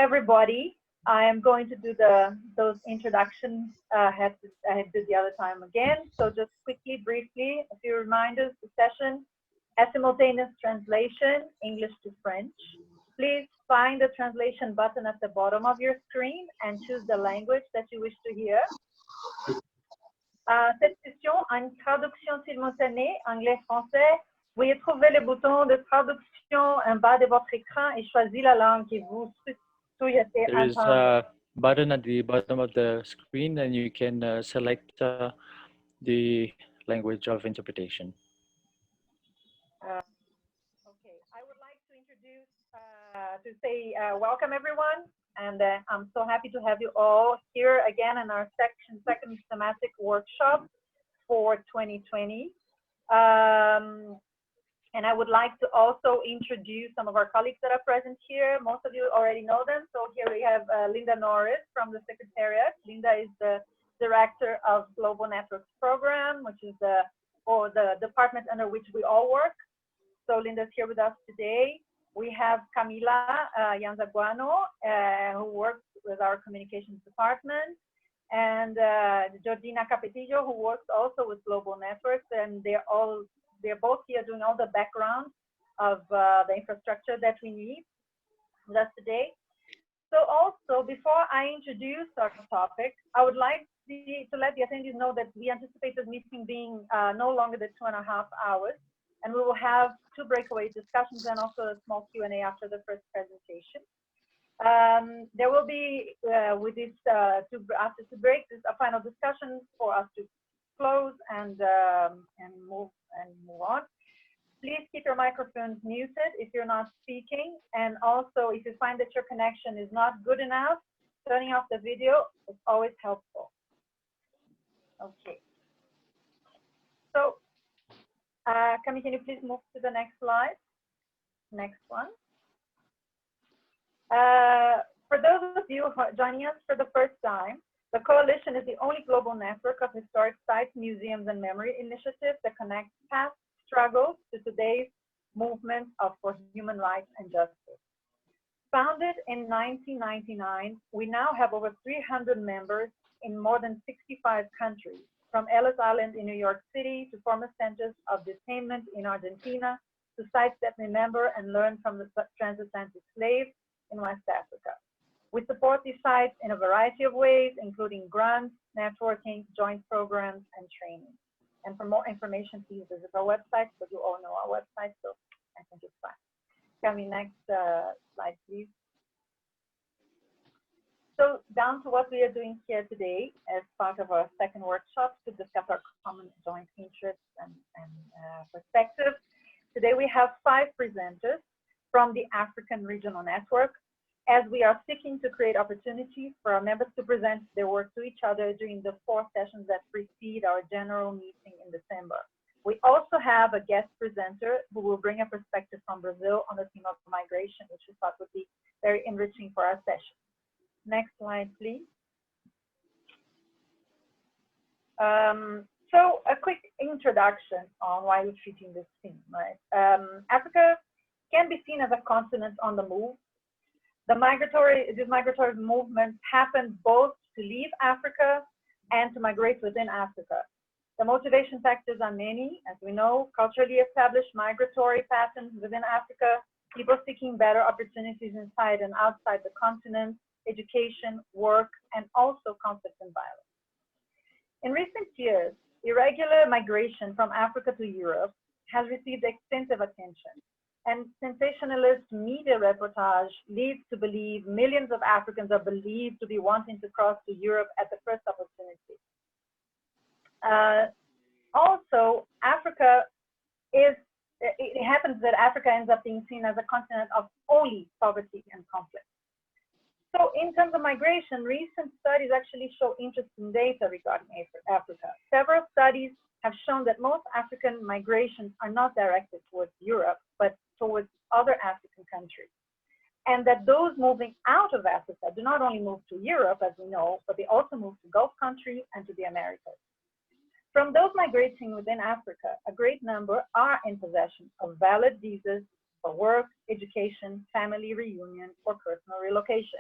everybody. I am going to do those introductions I had did the other time again. So just quickly, briefly, a few reminders. The session has simultaneous translation, English to French. Please find the translation button at the bottom of your screen and choose the language that you wish to hear. Cette session a une traduction simultanée anglais-français. Veuillez trouver le bouton de traduction en bas de votre écran et choisir la langue que vous souhaitez There is a button at the bottom of the screen, and you can select the language of interpretation. Okay, I would like to introduce, welcome everyone, and I'm so happy to have you all here again in our second thematic workshop for 2020. And I would like to also introduce some of our colleagues that are present here. Most of you already know them. So here we have Linda Norris from the Secretariat. Linda is the Director of Global Networks Program, which is the department under which we all work. So Linda's here with us today. We have Camila Yanzaguano, who works with our communications department, and Georgina Capetillo, who works also with Global Networks, and they're both here doing all the background of the infrastructure that we need with us today. So also, before I introduce our topic, I would like to let the attendees know that we anticipate this meeting being no longer than 2.5 hours, and we will have 2 breakaway discussions and also a small Q&A after the first presentation. There will be, with this, after 2 breaks, a final discussion for us to close and move on. Please keep your microphones muted if you're not speaking, and also if you find that your connection is not good enough, turning off the video is always helpful. Okay. So, Camille, can you please move to the next slide? Next one. For those of you who are joining us for the first time, the Coalition is the only global network of historic sites, museums, and memory initiatives that connect past struggles to today's movement for human rights and justice. Founded in 1999, we now have over 300 members in more than 65 countries, from Ellis Island in New York City to former centers of detainment in Argentina to sites that remember and learn from the transatlantic slaves in West Africa. We support these sites in a variety of ways, including grants, networking, joint programs, and training. And for more information, please visit our website, but you all know our website, so I think it's fine. Camille, next slide, please. So down to what we are doing here today as part of our second workshop to discuss our common joint interests and perspectives. Today we have 5 presenters from the African Regional Network, as we are seeking to create opportunities for our members to present their work to each other during the 4 sessions that precede our general meeting in December. We also have a guest presenter who will bring a perspective from Brazil on the theme of migration, which we thought would be very enriching for our session. Next slide, please. So a quick introduction on why we're treating this theme, right? Africa can be seen as a continent on the move. These migratory movements happen both to leave Africa and to migrate within Africa. The motivation factors are many, as we know: culturally established migratory patterns within Africa, people seeking better opportunities inside and outside the continent, education, work, and also conflict and violence. In recent years, irregular migration from Africa to Europe has received extensive attention, and sensationalist media reportage leads to believe millions of Africans are believed to be wanting to cross to Europe at the first opportunity. Also, it happens that Africa ends up being seen as a continent of only poverty and conflict. So in terms of migration, recent studies actually show interesting data regarding Africa. Several studies have shown that most African migrations are not directed towards Europe, but towards other African countries. And that those moving out of Africa do not only move to Europe, as we know, but they also move to Gulf countries and to the Americas. From those migrating within Africa, a great number are in possession of valid visas, for work, education, family reunion, or personal relocation.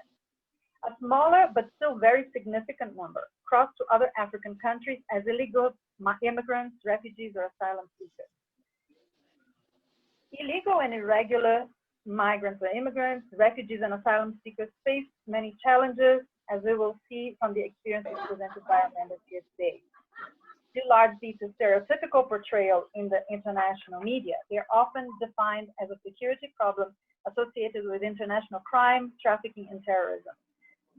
A smaller but still very significant number cross to other African countries as illegal immigrants, refugees, or asylum seekers. Illegal and irregular migrants or immigrants, refugees, and asylum seekers face many challenges, as we will see from the experiences presented by our members here today. Due largely to stereotypical portrayal in the international media, they are often defined as a security problem associated with international crime, trafficking, and terrorism.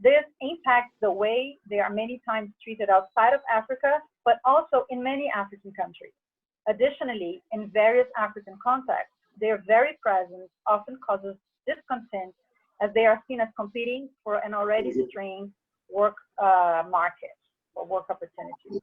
This impacts the way they are many times treated outside of Africa, but also in many African countries. Additionally, in various African contexts, their very presence often causes discontent as they are seen as competing for an already strained work market or work opportunities.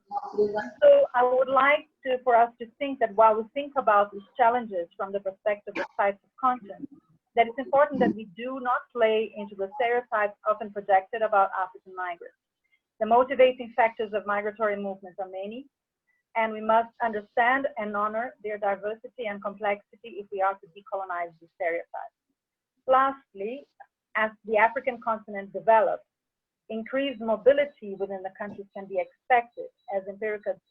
So I would like for us to think that while we think about these challenges from the perspective of types of content, that it's important that we do not play into the stereotypes often projected about African migrants. The motivating factors of migratory movements are many, and we must understand and honor their diversity and complexity if we are to decolonize these stereotypes. Lastly, as the African continent develops, increased mobility within the countries can be expected, as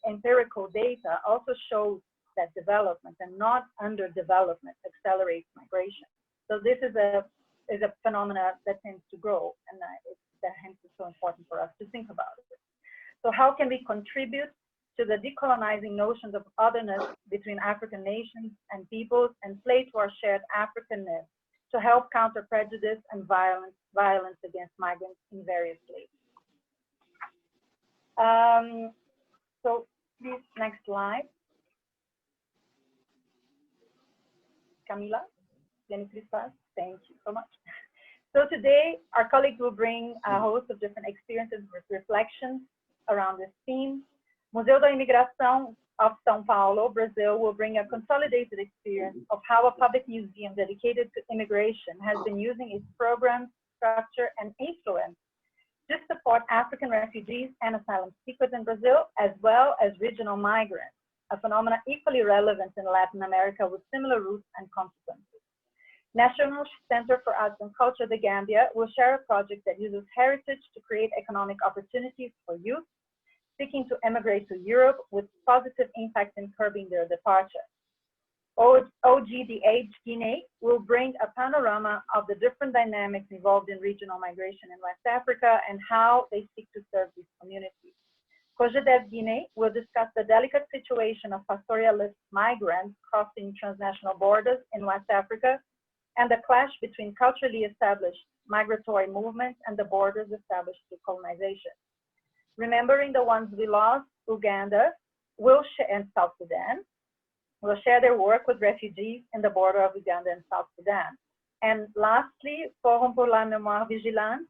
empirical data also shows that development and not underdevelopment accelerates migration. So this is a phenomena that tends to grow, and hence it's so important for us to think about it. So how can we contribute to the decolonizing notions of otherness between African nations and peoples and play to our shared Africanness to help counter prejudice and violence against migrants in various ways? So please, next slide. Camila, thank you so much. So today, our colleagues will bring a host of different experiences with reflections around this theme. Museu da Imigração of São Paulo, Brazil, will bring a consolidated experience of how a public museum dedicated to immigration has been using its programs, structure, and influence to support African refugees and asylum seekers in Brazil, as well as regional migrants, a phenomenon equally relevant in Latin America with similar roots and consequences. National Center for Arts and Culture, the Gambia, will share a project that uses heritage to create economic opportunities for youth seeking to emigrate to Europe with positive impact in curbing their departure. OGDH Guinea will bring a panorama of the different dynamics involved in regional migration in West Africa and how they seek to serve these communities. COGEDEV Guinea will discuss the delicate situation of pastoralist migrants crossing transnational borders in West Africa and the clash between culturally established migratory movements and the borders established through colonization. Remembering the Ones We Lost, Uganda and South Sudan will share their work with refugees in the border of Uganda and South Sudan. And lastly, Forum pour la Mémoire Vigilante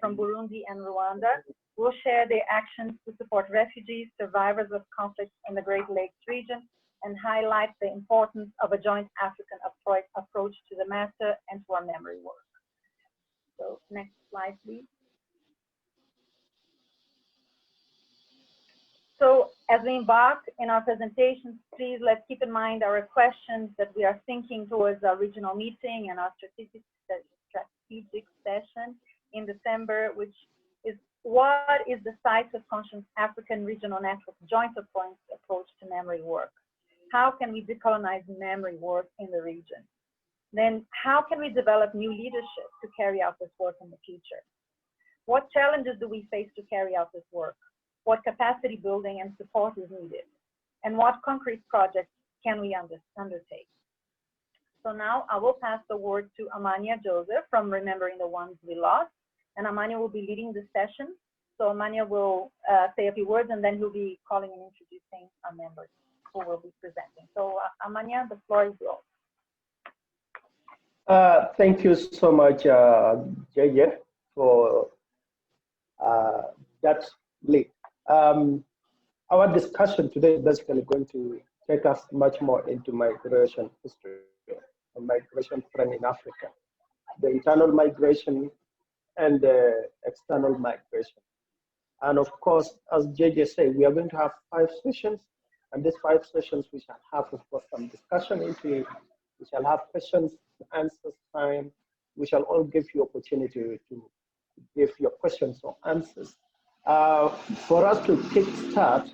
from Burundi and Rwanda will share their actions to support refugees, survivors of conflicts in the Great Lakes region, and highlight the importance of a joint African approach to the matter and to our memory work. So next slide, please. So as we embark in our presentations, please let's keep in mind our questions that we are thinking towards our regional meeting and our strategic session in December, which is what is the Sites of Conscience African Regional Network joint approach to memory work? How can we decolonize memory work in the region? Then how can we develop new leadership to carry out this work in the future? What challenges do we face to carry out this work? What capacity building and support is needed? And what concrete projects can we undertake? So now I will pass the word to Amania Joseph from Remembering the Ones We Lost. And Amania will be leading this session. So Amania will say a few words and then he'll be calling and introducing our members who will be presenting. So Amania, the floor is yours. Thank you so much, JJ, for that lead. Our discussion today is basically going to take us much more into migration history, a migration trend in Africa, the internal migration and the external migration. And of course, as JJ said, we are going to have 5 sessions, and these 5 sessions we shall have, of course, some discussion into it. We shall have questions answers time. We shall all give you opportunity to give your questions or answers. For us to kick start,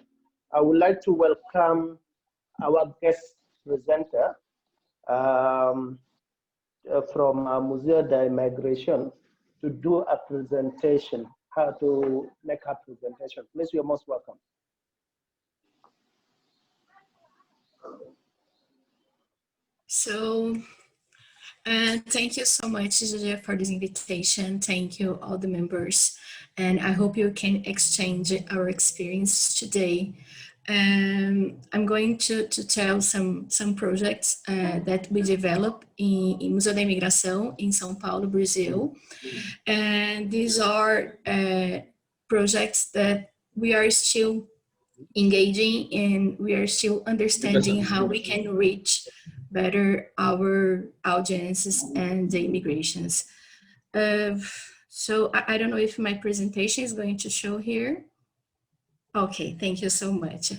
I would like to welcome our guest presenter from Museo de Migration to do a presentation, how to make a presentation. Please, you're most welcome. So, thank you so much, Julia, for this invitation. Thank you, all the members. And I hope you can exchange our experience today. I'm going to tell some projects that we developed in Museu da Imigração in São Paulo, Brazil. And these are projects that we are still engaging in. We are still understanding how we can reach better our audiences and the immigrations. So I don't know if my presentation is going to show here. Okay, thank you so much.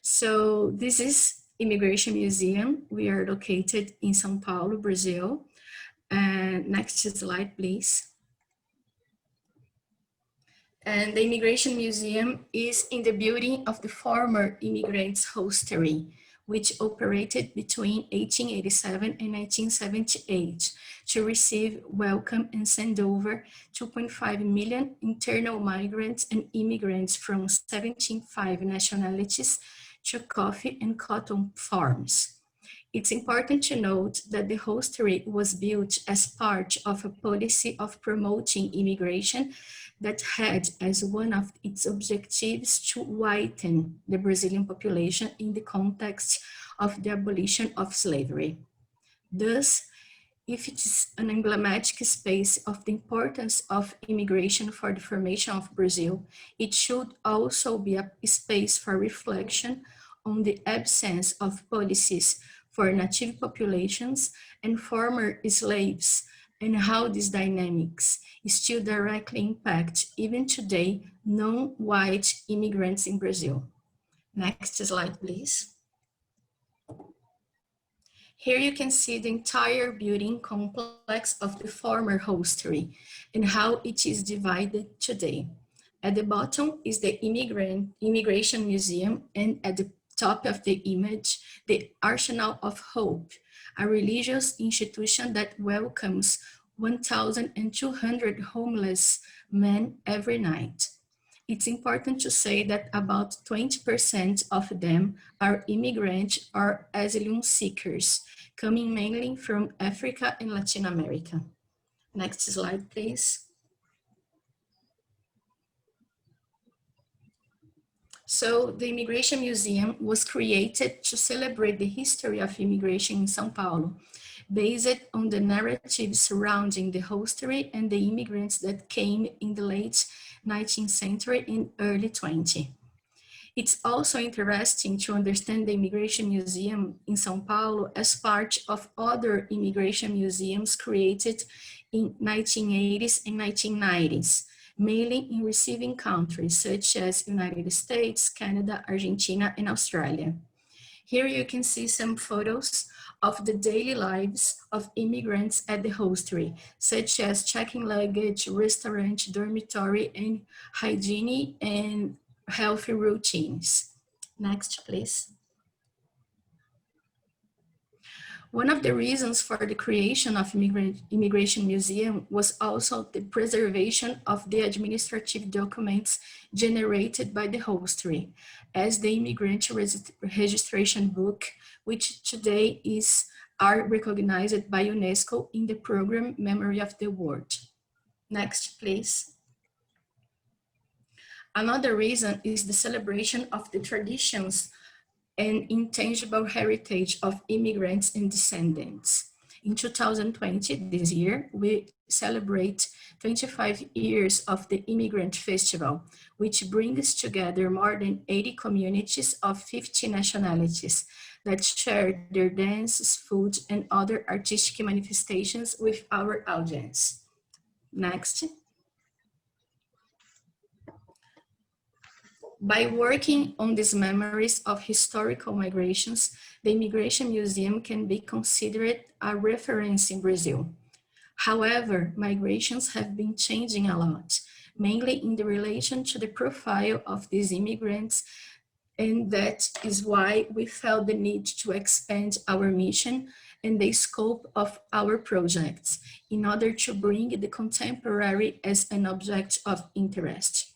So this is Immigration Museum. We are located in São Paulo, Brazil. And next slide, please. And the Immigration Museum is in the building of the former Immigrants Hostelry, which operated between 1887 and 1978 to receive, welcome, and send over 2.5 million internal migrants and immigrants from 75 nationalities to coffee and cotton farms. It's important to note that the hostelry was built as part of a policy of promoting immigration that had as one of its objectives to whiten the Brazilian population in the context of the abolition of slavery. Thus, if it is an emblematic space of the importance of immigration for the formation of Brazil, it should also be a space for reflection on the absence of policies for native populations and former slaves, and how these dynamics still directly impact, even today, non-white immigrants in Brazil. Next slide, please. Here you can see the entire building complex of the former hostelry and how it is divided today. At the bottom is the Immigration Museum, and at the top of the image, the Arsenal of Hope, a religious institution that welcomes 1,200 homeless men every night. It's important to say that about 20% of them are immigrants or asylum seekers, coming mainly from Africa and Latin America. Next slide, please. So the Immigration Museum was created to celebrate the history of immigration in São Paulo, based on the narrative surrounding the hostelry and the immigrants that came in the late 19th century and early 20th. It's also interesting to understand the Immigration Museum in São Paulo as part of other immigration museums created in 1980s and 1990s, mainly in receiving countries such as United States, Canada, Argentina, and Australia. Here you can see some photos of the daily lives of immigrants at the hostelry, such as checking luggage, restaurant, dormitory, and hygiene and healthy routines. Next, please. One of the reasons for the creation of Immigration Museum was also the preservation of the administrative documents generated by the hostelry, as the Immigrant Registration Book, which today are recognized by UNESCO in the program Memory of the World. Next, please. Another reason is the celebration of the traditions and intangible heritage of immigrants and descendants. In 2020, this year, we celebrate 25 years of the Immigrant Festival, which brings together more than 80 communities of 50 nationalities that share their dances, food, and other artistic manifestations with our audience. Next. By working on these memories of historical migrations, the Immigration Museum can be considered a reference in Brazil. However, migrations have been changing a lot, mainly in the relation to the profile of these immigrants, and that is why we felt the need to expand our mission and the scope of our projects in order to bring the contemporary as an object of interest.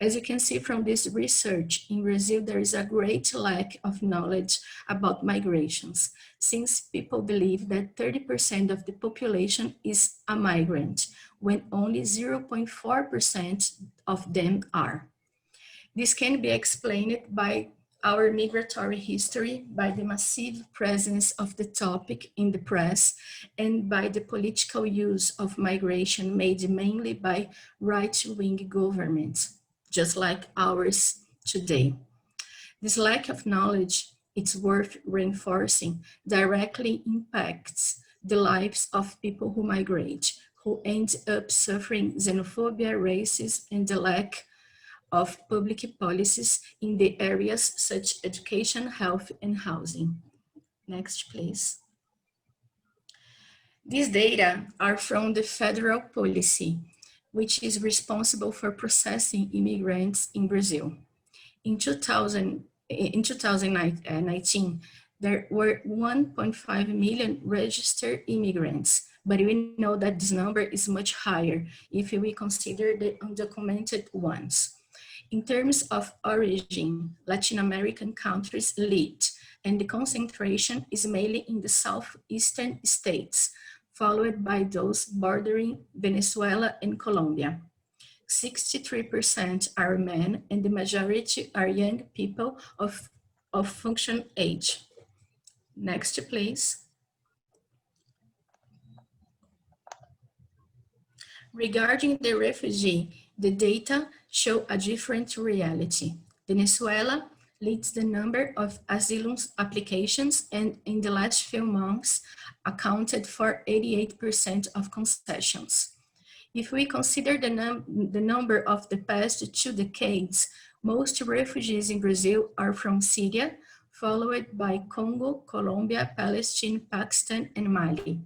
As you can see from this research, in Brazil, there is a great lack of knowledge about migrations, since people believe that 30% of the population is a migrant, when only 0.4% of them are. This can be explained by our migratory history, by the massive presence of the topic in the press, and by the political use of migration made mainly by right-wing governments, just like ours today. This lack of knowledge, it's worth reinforcing, directly impacts the lives of people who migrate, who end up suffering xenophobia, racism, and the lack of public policies in the areas such as education, health, and housing. Next, please. These data are from the federal policy, which is responsible for processing immigrants in Brazil. In 2019, there were 1.5 million registered immigrants, but we know that this number is much higher if we consider the undocumented ones. In terms of origin, Latin American countries lead, and the concentration is mainly in the southeastern states, followed by those bordering Venezuela and Colombia. 63% are men, and the majority are young people of function age. Next, please. Regarding the refugee, the data show a different reality. Venezuela leads the number of asylum applications, and in the last few months accounted for 88% of concessions. If we consider the number of the past 2 decades, most refugees in Brazil are from Syria, followed by Congo, Colombia, Palestine, Pakistan, and Mali.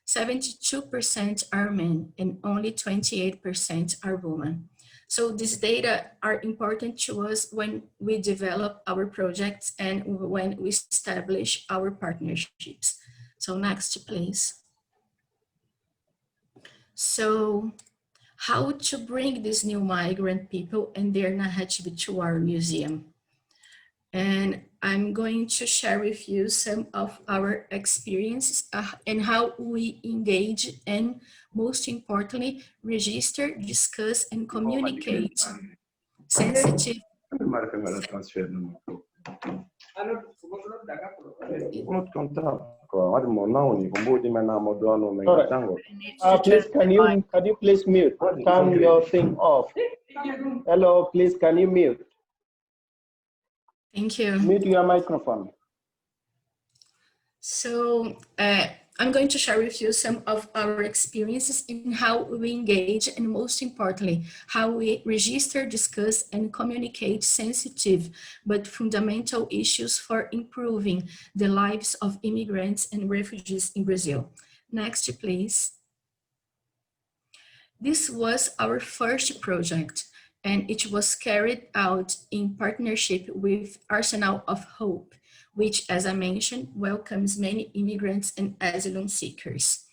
72% are men and only 28% are women. So these data are important to us when we develop our projects and when we establish our partnerships. So next, please. So how to bring these new migrant people and their narrative to our museum? And I'm going to share with you some of our experiences and how we engage and, most importantly, register, discuss, and communicate sensitive. Please, can you please mute? Turn your thing off. Hello, please, can you mute? Thank you. Mute your microphone. So I'm going to share with you some of our experiences in how we engage and, most importantly, how we register, discuss, and communicate sensitive but fundamental issues for improving the lives of immigrants and refugees in Brazil. Next, please. This was our first project, and it was carried out in partnership with Arsenal of Hope, which, as I mentioned, welcomes many immigrants and asylum seekers.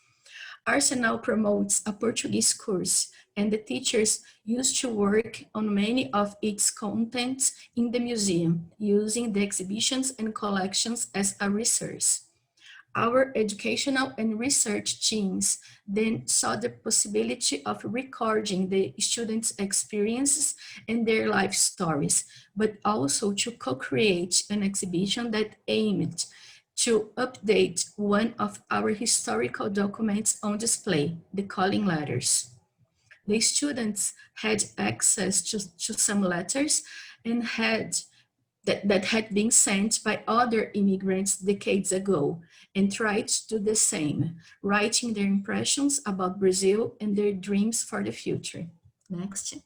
Arsenal promotes a Portuguese course, and the teachers used to work on many of its contents in the museum, using the exhibitions and collections as a resource. Our educational and research teams then saw the possibility of recording the students' experiences and their life stories, but also to co-create an exhibition that aimed to update one of our historical documents on display, the calling letters. The students had access to some letters and that had been sent by other immigrants decades ago, and tried to do the same, writing their impressions about Brazil and their dreams for the future. Next.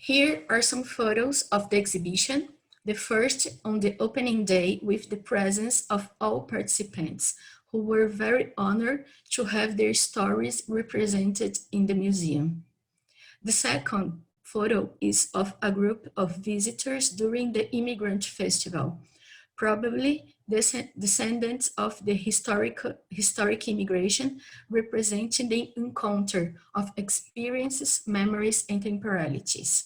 Here are some photos of the exhibition, the first on the opening day with the presence of all participants who were very honored to have their stories represented in the museum. The second photo is of a group of visitors during the Immigrant Festival, probably descendants of the historic immigration, representing the encounter of experiences, memories, and temporalities.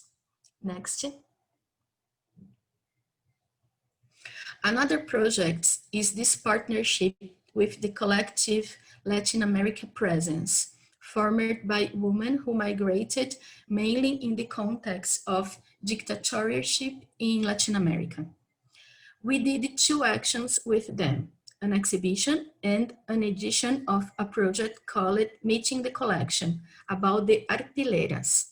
Next. Another project is this partnership with the collective Latin America Presence, formed by women who migrated mainly in the context of dictatorship in Latin America. We did 2 actions with them, an exhibition and an edition of a project called Meeting the Collection, about the arpileiras.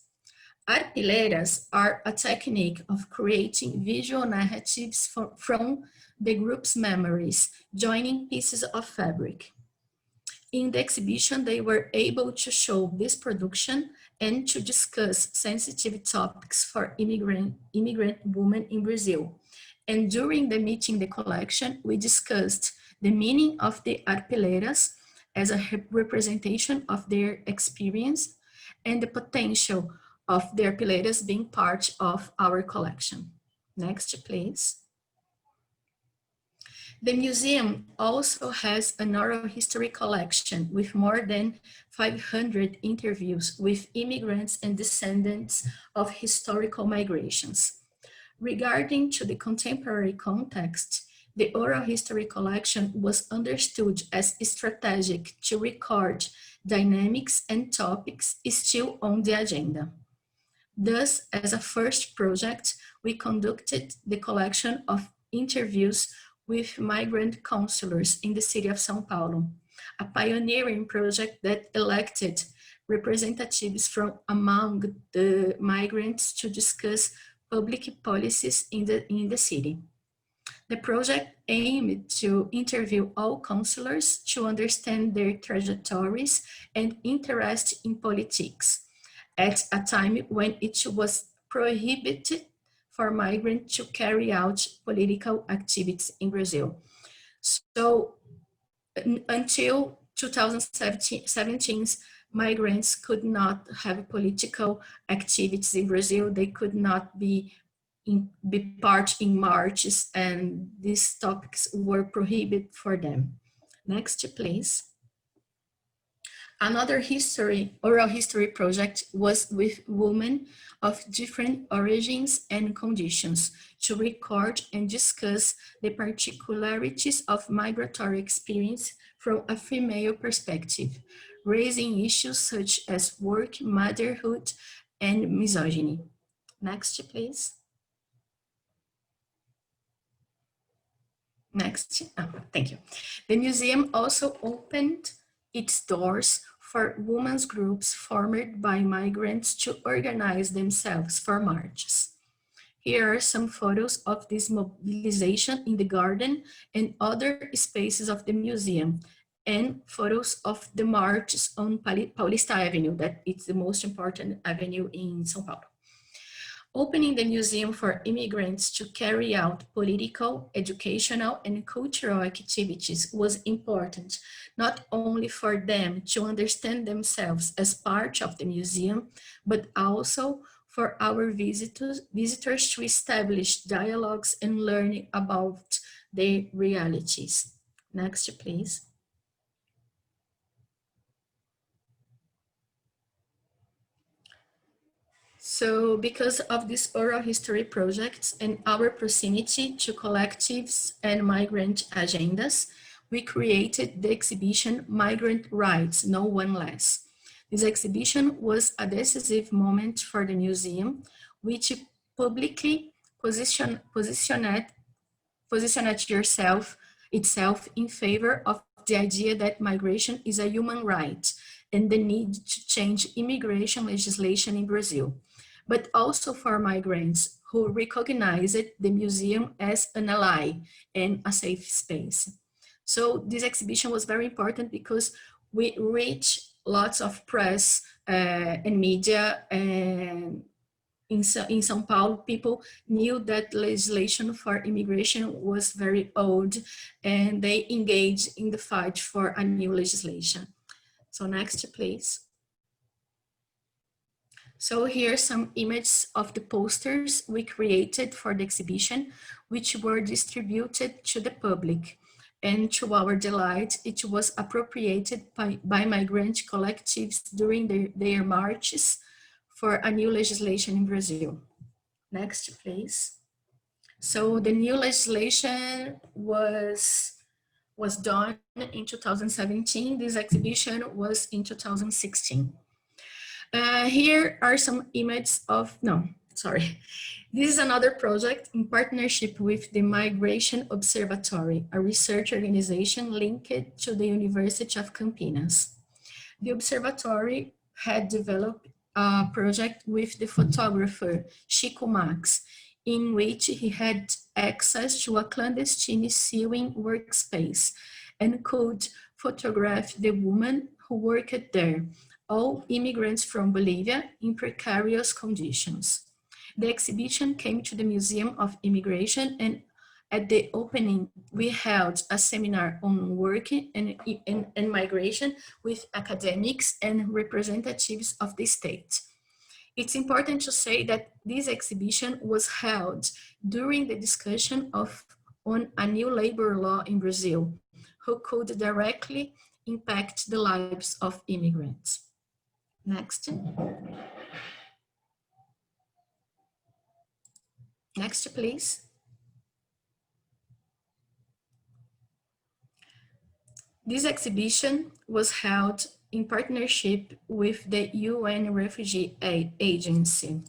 Arpileiras are a technique of creating visual narratives from the group's memories, joining pieces of fabric. In the exhibition, they were able to show this production and to discuss sensitive topics for immigrant women in Brazil. And during the Meeting the Collection, we discussed the meaning of the arpileiras as a representation of their experience and the potential of the arpileiras being part of our collection. Next, please. The museum also has an oral history collection with more than 500 interviews with immigrants and descendants of historical migrations. Regarding to the contemporary context, the oral history collection was understood as strategic to record dynamics and topics still on the agenda. Thus, as a first project, we conducted the collection of interviews with migrant counselors in the city of São Paulo, a pioneering project that elected representatives from among the migrants to discuss public policies in the city. The project aimed to interview all counselors to understand their trajectories and interest in politics, at a time when it was prohibited for migrants to carry out political activities in Brazil. So until 2017, migrants could not have political activities in Brazil. They could not be part in marches, and these topics were prohibited for them. Next, please. Another oral history project was with women of different origins and conditions to record and discuss the particularities of migratory experience from a female perspective, raising issues such as work, motherhood, and misogyny. Next, please. Next, thank you. The museum also opened its doors for women's groups formed by migrants to organize themselves for marches. Here are some photos of this mobilization in the garden and other spaces of the museum, and photos of the marches on Paulista Avenue, that is the most important avenue in São Paulo. Opening the museum for immigrants to carry out political, educational, and cultural activities was important, not only for them to understand themselves as part of the museum, but also for our visitors to establish dialogues and learning about their realities. Next, please. So because of these oral history projects and our proximity to collectives and migrant agendas, we created the exhibition Migrant Rights, No One Less. This exhibition was a decisive moment for the museum, which publicly positioned itself in favor of the idea that migration is a human right and the need to change immigration legislation in Brazil, but also for migrants who recognized the museum as an ally and a safe space. So this exhibition was very important because we reached lots of press and media and in São Paulo, people knew that legislation for immigration was very old, and they engaged in the fight for a new legislation. So next, please. So here are some images of the posters we created for the exhibition, which were distributed to the public. And to our delight, it was appropriated by migrant collectives during their marches for a new legislation in Brazil. Next, please. So the new legislation was done in 2017. This exhibition was in 2016. Here are some images of, this is another project in partnership with the Migration Observatory, a research organization linked to the University of Campinas. The observatory had developed a project with the photographer Chico Max, in which he had access to a clandestine sewing workspace and could photograph the women who worked there, all immigrants from Bolivia in precarious conditions. The exhibition came to the Museum of Immigration, and at the opening, we held a seminar on work and migration with academics and representatives of the state. It's important to say that this exhibition was held during the discussion on a new labor law in Brazil, who could directly impact the lives of immigrants. Next. Next, please. This exhibition was held in partnership with the UN Refugee Agency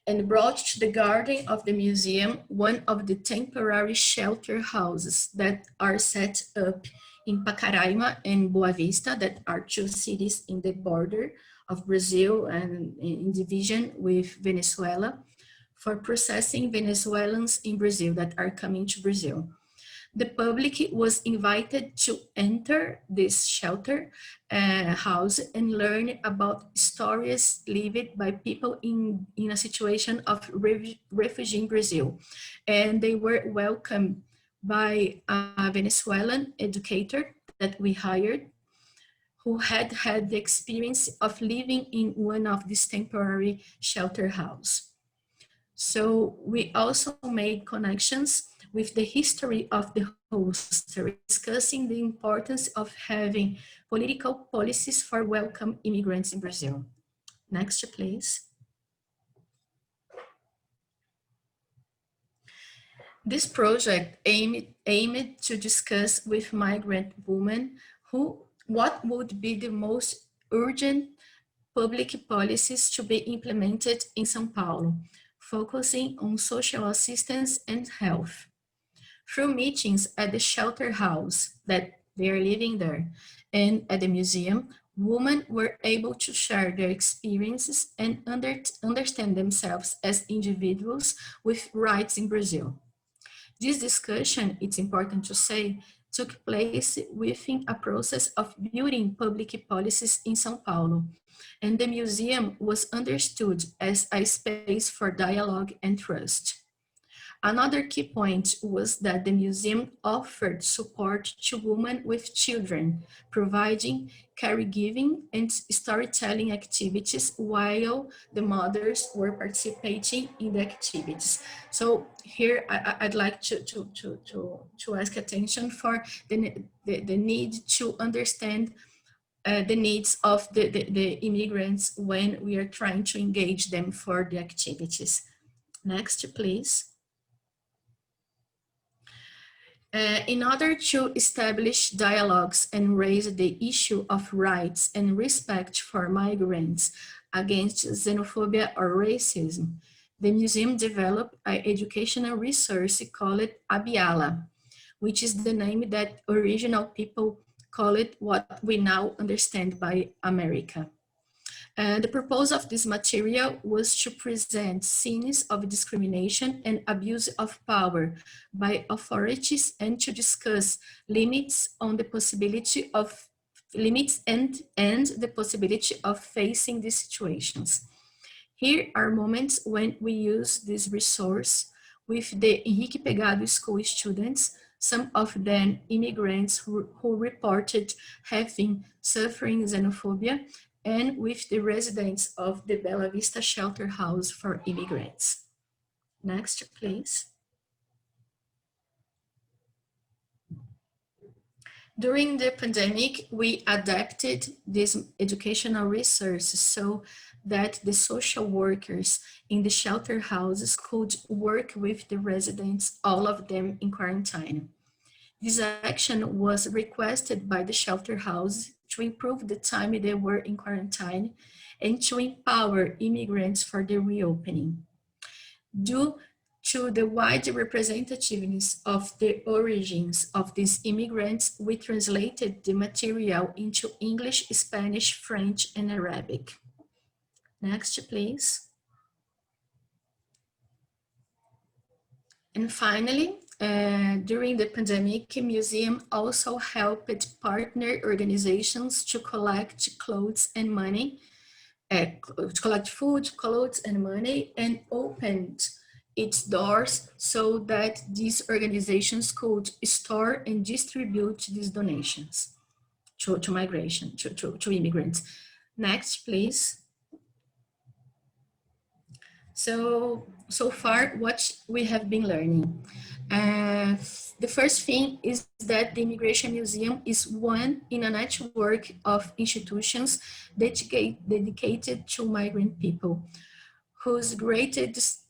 and brought to the garden of the museum one of the temporary shelter houses that are set up in Pacaraima and Boa Vista, that are two cities in the border of Brazil and in division with Venezuela, for processing Venezuelans in Brazil that are coming to Brazil. The public was invited to enter this shelter house and learn about stories lived by people in a situation of refugee in Brazil. And they were welcomed by a Venezuelan educator that we hired, who had had the experience of living in one of these temporary shelter houses. So we also made connections with the history of the hostery, discussing the importance of having political policies for welcome immigrants in Brazil. Next, please. This project aimed to discuss with migrant women what would be the most urgent public policies to be implemented in São Paulo, focusing on social assistance and health. Through meetings at the shelter house that they are living there and at the museum, women were able to share their experiences and understand themselves as individuals with rights in Brazil. This discussion, it's important to say, took place within a process of building public policies in São Paulo, and the museum was understood as a space for dialogue and trust. Another key point was that the museum offered support to women with children, providing caregiving and storytelling activities while the mothers were participating in the activities. So here I'd like to ask attention for the need to understand the needs of the immigrants when we are trying to engage them for the activities. Next, please. In order to establish dialogues and raise the issue of rights and respect for migrants against xenophobia or racism, the museum developed an educational resource called Abiala, which is the name that original people call it, what we now understand by America. The purpose of this material was to present scenes of discrimination and abuse of power by authorities and to discuss limits on the possibility of and the possibility of facing these situations. Here are moments when we use this resource with the Henrique Pegado School students, some of them immigrants who reported having suffering xenophobia, and with the residents of the Bella Vista Shelter House for Immigrants. Next, please. During the pandemic, we adapted these educational resources so that the social workers in the shelter houses could work with the residents, all of them in quarantine. This action was requested by the shelter house to improve the time they were in quarantine and to empower immigrants for the reopening. Due to the wide representativeness of the origins of these immigrants, we translated the material into English, Spanish, French, and Arabic. Next, please. And finally, during the pandemic, museum also helped partner organizations to collect clothes and money, to collect food, clothes and money, and opened its doors so that these organizations could store and distribute these donations to migration, to immigrants. Next, please. So far, what we have been learning. The first thing is that the Immigration Museum is one in a network of institutions dedicated to migrant people, whose greatest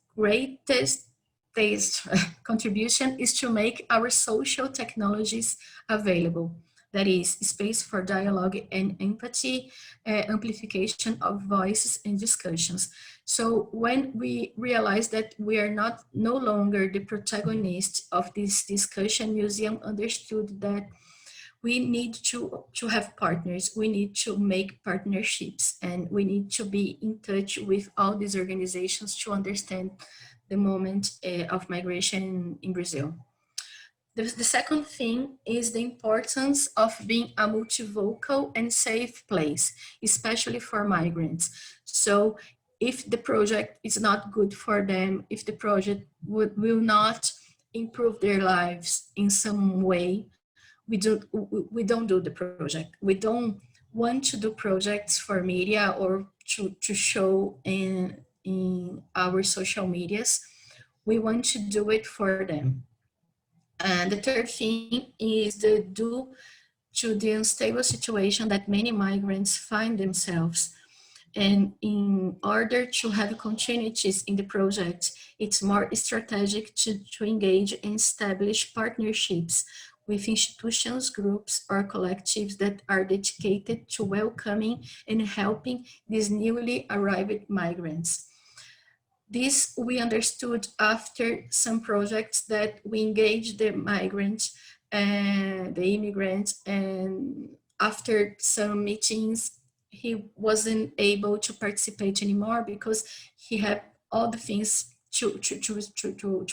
contribution is to make our social technologies available. That is, space for dialogue and empathy, amplification of voices and discussions. So when we realized that we are no longer the protagonist of this discussion, museum understood that we need to have partners, we need to make partnerships, and we need to be in touch with all these organizations to understand the moment of migration in Brazil. The second thing is the importance of being a multivocal and safe place, especially for migrants. So if the project is not good for them, if the project will not improve their lives in some way, we don't do the project. We don't want to do projects for media or to show in our social medias. We want to do it for them. And the third thing is due to the unstable situation that many migrants find themselves. And in order to have continuities in the project, it's more strategic to engage and establish partnerships with institutions, groups, or collectives that are dedicated to welcoming and helping these newly arrived migrants. This we understood after some projects that we engaged the migrants and the immigrants, and after some meetings, he wasn't able to participate anymore because he had all the things to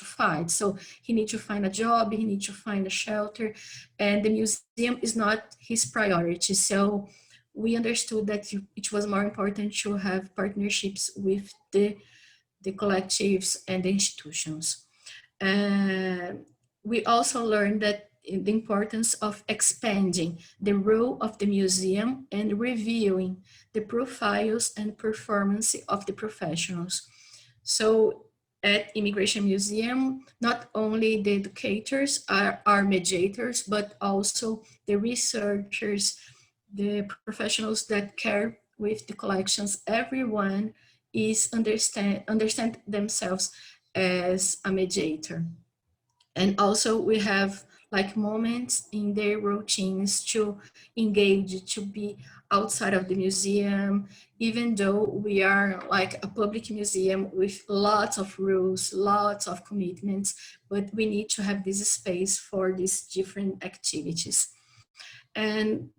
find. So he needs to find a job, he needs to find a shelter, and the museum is not his priority. So we understood that it was more important to have partnerships with the collectives and the institutions. We also learned that the importance of expanding the role of the museum and reviewing the profiles and performance of the professionals. So at Immigration Museum, not only the educators are mediators, but also the researchers, the professionals that care with the collections. Everyone is understand themselves as a mediator. And also we have like moments in their routines to engage, to be outside of the museum, even though we are like a public museum with lots of rules, lots of commitments, but we need to have this space for these different activities. And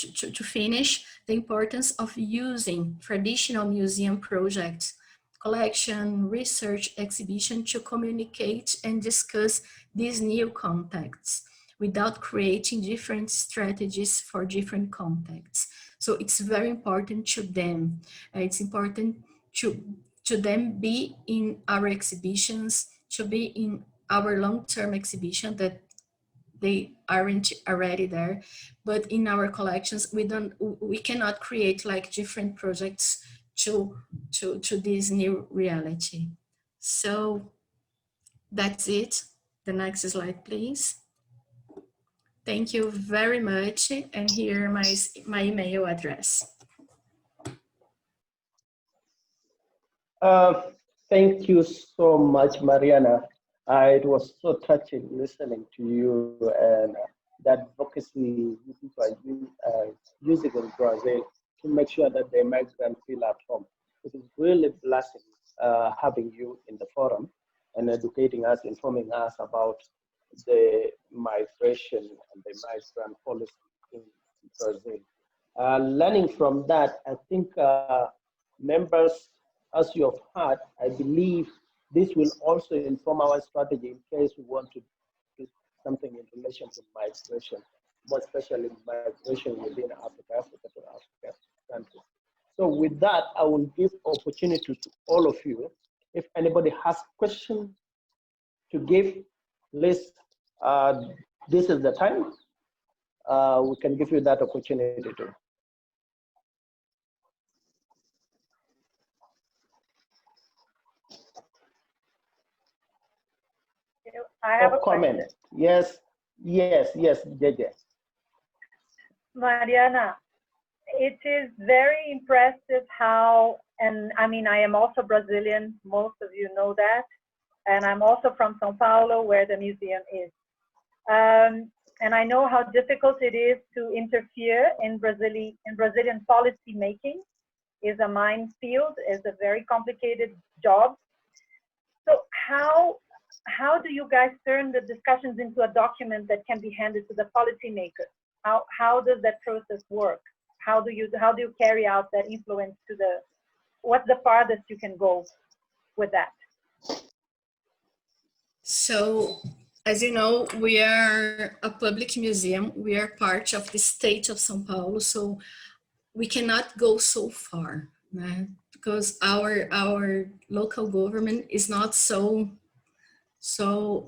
to finish, the importance of using traditional museum projects, collection, research, exhibition to communicate and discuss these new contexts without creating different strategies for different contexts. So it's very important to them. It's important to them be in our exhibitions, to be in our long-term exhibition that they aren't already there, but in our collections, we cannot create like different projects to this new reality. So that's it. The next slide, please. Thank you very much. And here my email address. Thank you so much, Mariana. It was so touching listening to you and that advocacy you people are using in Brazil to make sure that the migrants feel at home. It is really blessing having you in the forum and educating us, informing us about the migration and the migrant policy in Brazil. Learning from that, I think members, as you have heard, I believe this will also inform our strategy in case we want to do something in relation to migration, more especially migration within Africa to Africa countries. So with that, I will give opportunity to all of you. If anybody has questions to give, please, this is the time. We can give you that opportunity to. I have a comment. Yes, JJ. Mariana, it is very impressive how, and I mean, I am also Brazilian, most of you know that, and I'm also from São Paulo, where the museum is. And I know how difficult it is to interfere in Brazilian policy making. Is a minefield, is a very complicated job. So how do you guys turn the discussions into a document that can be handed to the policymakers? How does that process work? How do you carry out that influence to the, what's the farthest you can go with that? So, as you know, we are a public museum. We are part of the state of São Paulo, so we cannot go so far, right? Because our local government is not so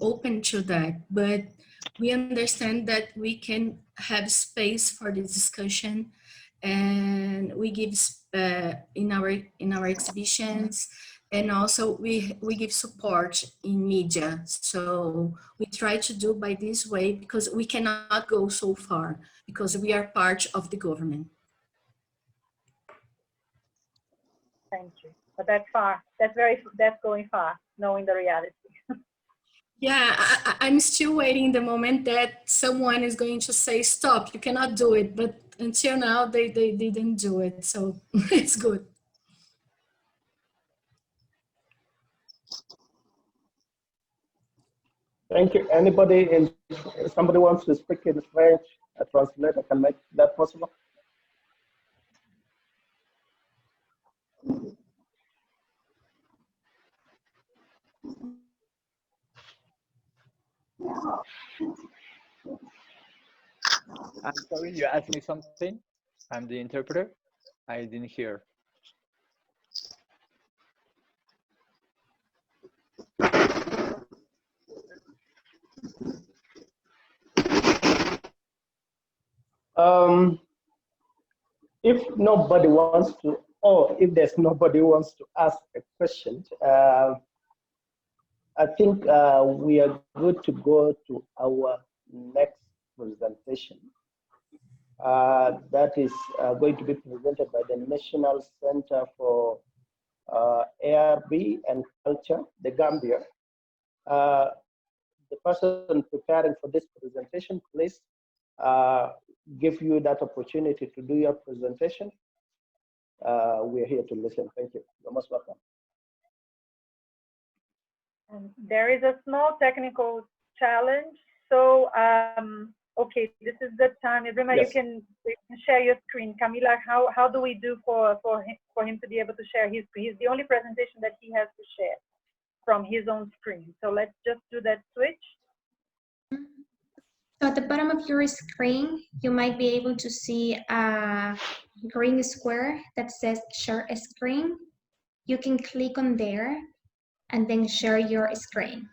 open to that. But we understand that we can have space for the discussion, and we give in our exhibitions, and also we give support in media. So we try to do by this way because we cannot go so far because we are part of the government. Thank you. But that's far. That's going far, knowing the reality. Yeah, I'm still waiting the moment that someone is going to say, stop, you cannot do it. But until now, they didn't do it. So it's good. Thank you. Somebody wants to speak in French, a translator can make that possible? I'm sorry, you asked me something? I'm the interpreter. I didn't hear. If nobody wants to, or if there's nobody who wants to ask a question, I think we are good to go to our next presentation. That is going to be presented by the National Center for ARB and Culture, the Gambia. The person preparing for this presentation, please give you that opportunity to do your presentation. We're here to listen. Thank you. You're most welcome. There is a small technical challenge. So, okay, this is the time. Ibrima, yes. you can share your screen. Camila, how do we do for him to be able to share his screen? He's the only presentation that he has to share from his own screen. So let's just do that switch. So at the bottom of your screen, you might be able to see a green square that says share a screen. you can click on there and then share your screen.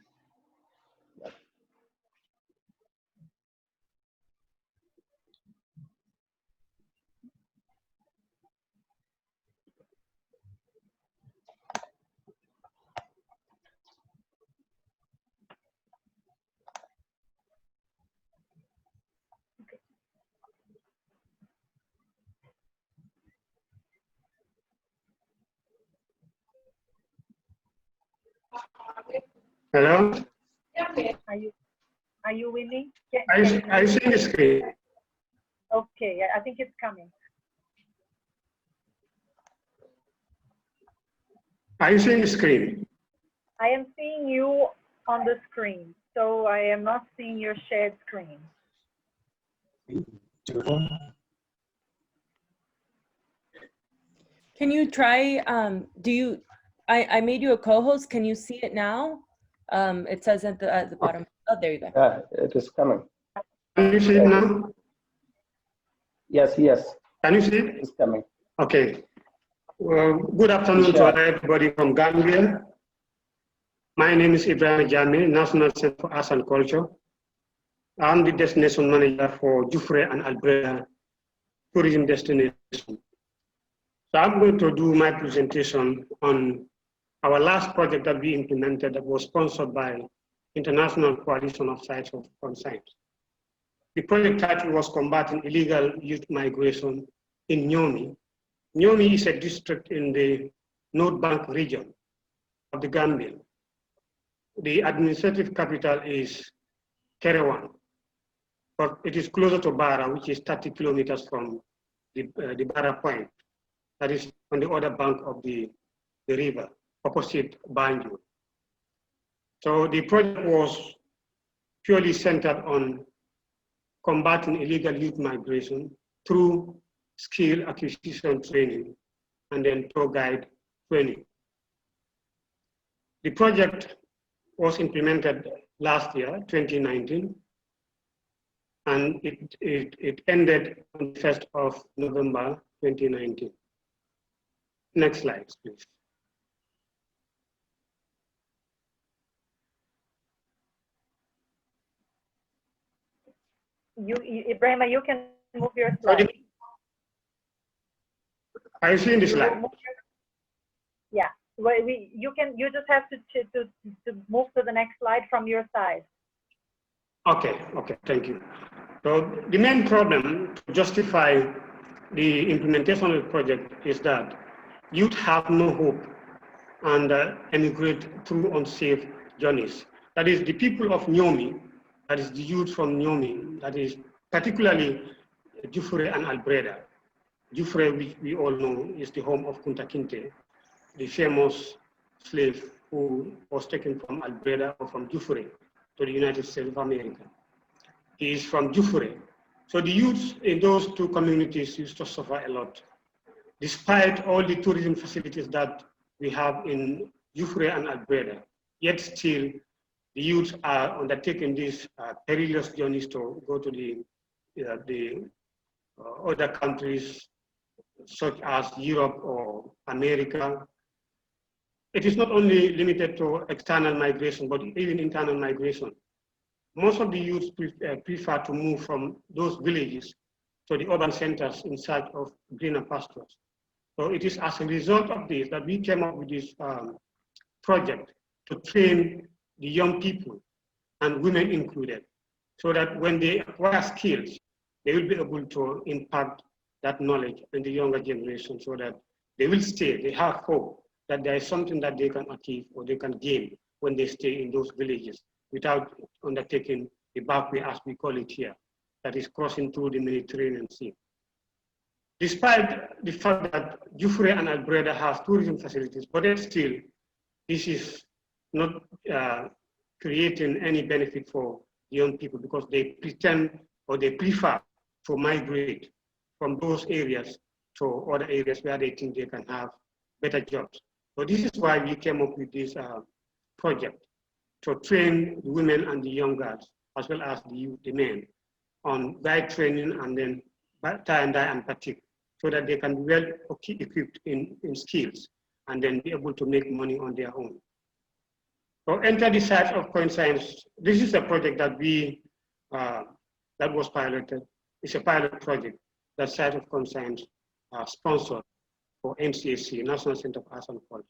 Hello? Are you winning? Are you seeing the screen? Okay, I think it's coming. Are you seeing the screen? I am seeing you on the screen, so I am not seeing your shared screen. Can you try, I made you a co-host. Can you see it now? It says at the bottom. Oh, there you go. It is coming. Can you see it now? Yes, yes. Can you see it? It's coming. Okay. Well, good afternoon to everybody from Gambia. My name is Ibrahim Jami, National Center for Arts and Culture. I'm the destination manager for Jufre and Alberta tourism destination. So I'm going to do my presentation on our last project that we implemented that was sponsored by International Coalition of Sites of Concern. The project title was Combating Illegal Youth Migration in Nyony. Nyony is a district in the North Bank region of the Gambia. The administrative capital is Kerewan, but it is closer to Bara, which is 30 kilometers from the Bara point. That is on the other bank of the river, opposite Banjul. So the project was purely centered on combating illegal youth migration through skill acquisition training and then tour guide training. The project was implemented last year, 2019, and it ended on the 1st of November, 2019. Next slide, please. Ibrahima, you can move your slide. Are you seeing the slide? Yeah, well, you just have to move to the next slide from your side. Okay, thank you. So the main problem to justify the implementation of the project is that youth have no hope and emigrate through unsafe journeys. That is the people of Nyony, that is the youth from Nyony, that is particularly Jufre and Albreda. Jufre, which we all know, is the home of Kunta Kinte, the famous slave who was taken from Albreda or from Jufre to the United States of America. He is from Jufre. So the youth in those two communities used to suffer a lot. Despite all the tourism facilities that we have in Jufre and Albreda, yet still the youth are undertaking these perilous journeys to go to the other countries such as Europe or America. It is not only limited to external migration, but even internal migration. Most of the youth prefer to move from those villages to the urban centers in search of greener pastures. So it is as a result of this that we came up with this project to train the young people, and women included, so that when they acquire skills, they will be able to impact that knowledge in the younger generation so that they will stay, they have hope that there is something that they can achieve or they can gain when they stay in those villages without undertaking the back way, as we call it here, that is crossing through the Mediterranean Sea. Despite the fact that Jufre and Albreda have tourism facilities, but then still, this is not creating any benefit for young people because they pretend or they prefer to migrate from those areas to other areas where they think they can have better jobs. So this is why we came up with this project to train the women and the young girls, as well as the men, on guide training and then tie and dye and batik, so that they can be well equipped in skills and then be able to make money on their own. So enter the sites of coincidence. This is a project that that was piloted. It's a pilot project that Site of Conscience sponsored for NCAC, National Center for Arts and Culture,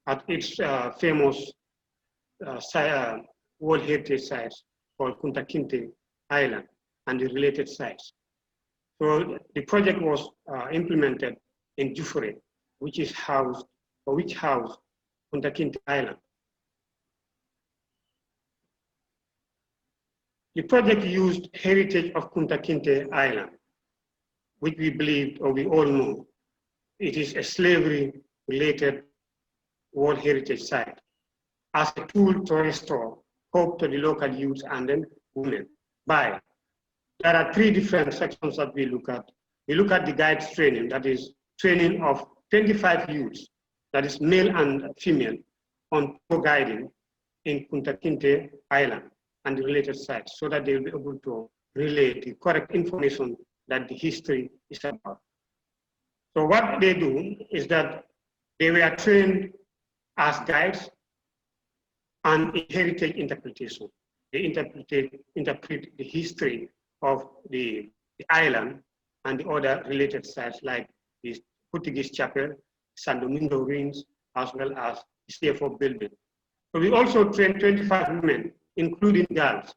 at its famous World Heritage Sites called Kunta Kinte Island and the related sites. So the project was implemented in Jufure, which housed Kunta Kinte Island. The project used heritage of Kunta Kinte Island, which we believed, or we all know, it is a slavery-related World Heritage Site, as a tool to restore hope to the local youth and then women. There are three different sections that we look at. We look at the guides training, that is training of 25 youths, that is male and female, on tour guiding in Kunta Kinte Island and the related sites, so that they will be able to relay the correct information that the history is about. So what they do is that they were trained as guides and in heritage interpretation. They interpret the history of the island and the other related sites like the Portuguese Chapel, San Domingo Ruins, as well as the CFO building. So we also trained 25 women, including girls,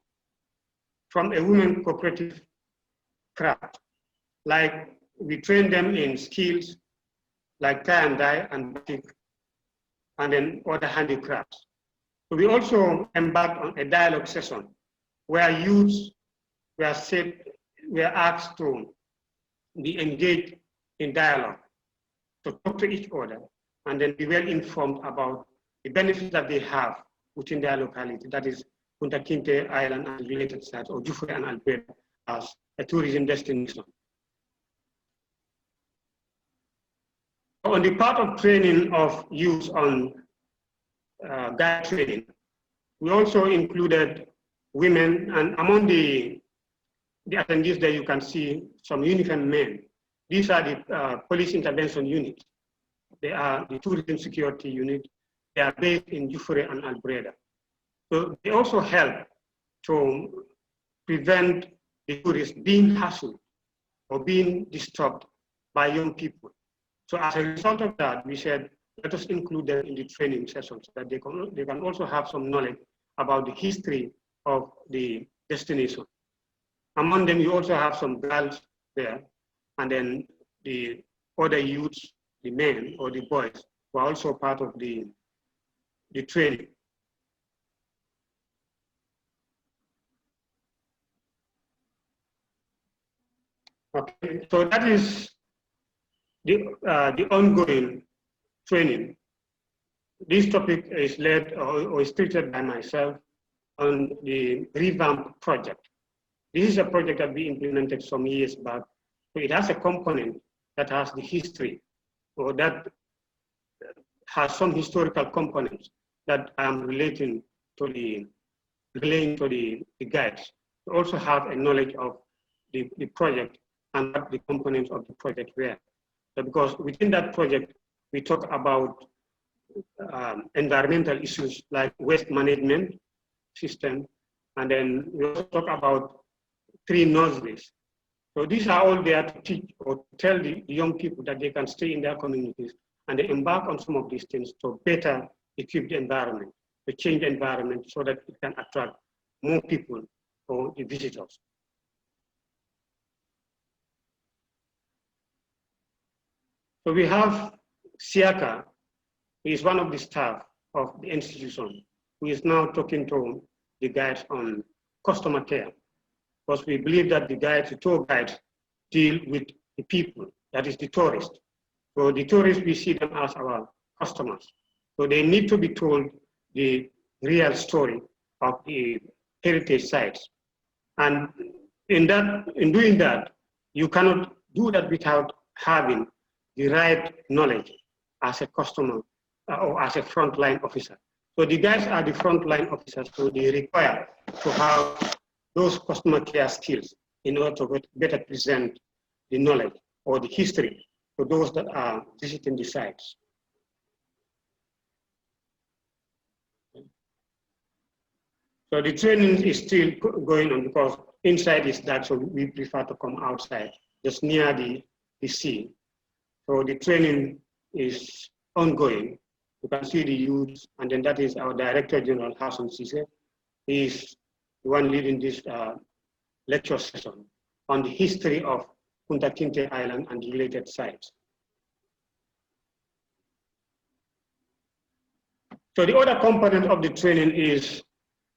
from a women cooperative craft. Like we train them in skills like tie and dye and batik, and then other handicrafts. So we also embarked on a dialogue session where youths were asked to be engaged in dialogue, to talk to each other, and then be well informed about the benefits that they have within their locality, that is Kunta Kinte Island and related sites, or Jufure and Alberta as a tourism destination. On the part of training of youth on guide training, we also included women, and among the attendees there you can see some uniformed men. These are the police intervention units. They are the tourism security unit. They are based in Jufure and Alberta. So they also help to prevent the tourists being hassled or being disturbed by young people. So as a result of that, we said, let us include them in the training sessions so that they can also have some knowledge about the history of the destination. Among them, you also have some girls there, and then the other youths, the men or the boys, were also part of the training. Okay, so that is the ongoing training. This topic is led or is treated by myself on the revamp project. This is a project that we implemented some years back. So it has a component that has the history, or that has some historical components that I'm relaying to the guides. We also have a knowledge of the project and what the components of the project were. So because within that project, we talk about environmental issues like waste management system, and then we also talk about tree nurseries. So these are all there to teach or tell the young people that they can stay in their communities and they embark on some of these things to better equip the environment, to change the environment so that it can attract more people or the visitors. So we have Siaka, who is one of the staff of the institution, who is now talking to the guides on customer care. Because we believe that the tour guides deal with the people, that is the tourists. So the tourists, we see them as our customers. So they need to be told the real story of the heritage sites. And in doing that, you cannot do that without having the right knowledge as a customer or as a frontline officer. So the guys are the frontline officers, so they require to have those customer care skills in order to better present the knowledge or the history for those that are visiting the sites. So the training is still going on because inside is dark, so we prefer to come outside, just near the sea. So the training is ongoing. You can see the youth, and then that is our Director General, Hassan Sise. He is the one leading this lecture session on the history of Kunta Kinte Island and related sites. So the other component of the training is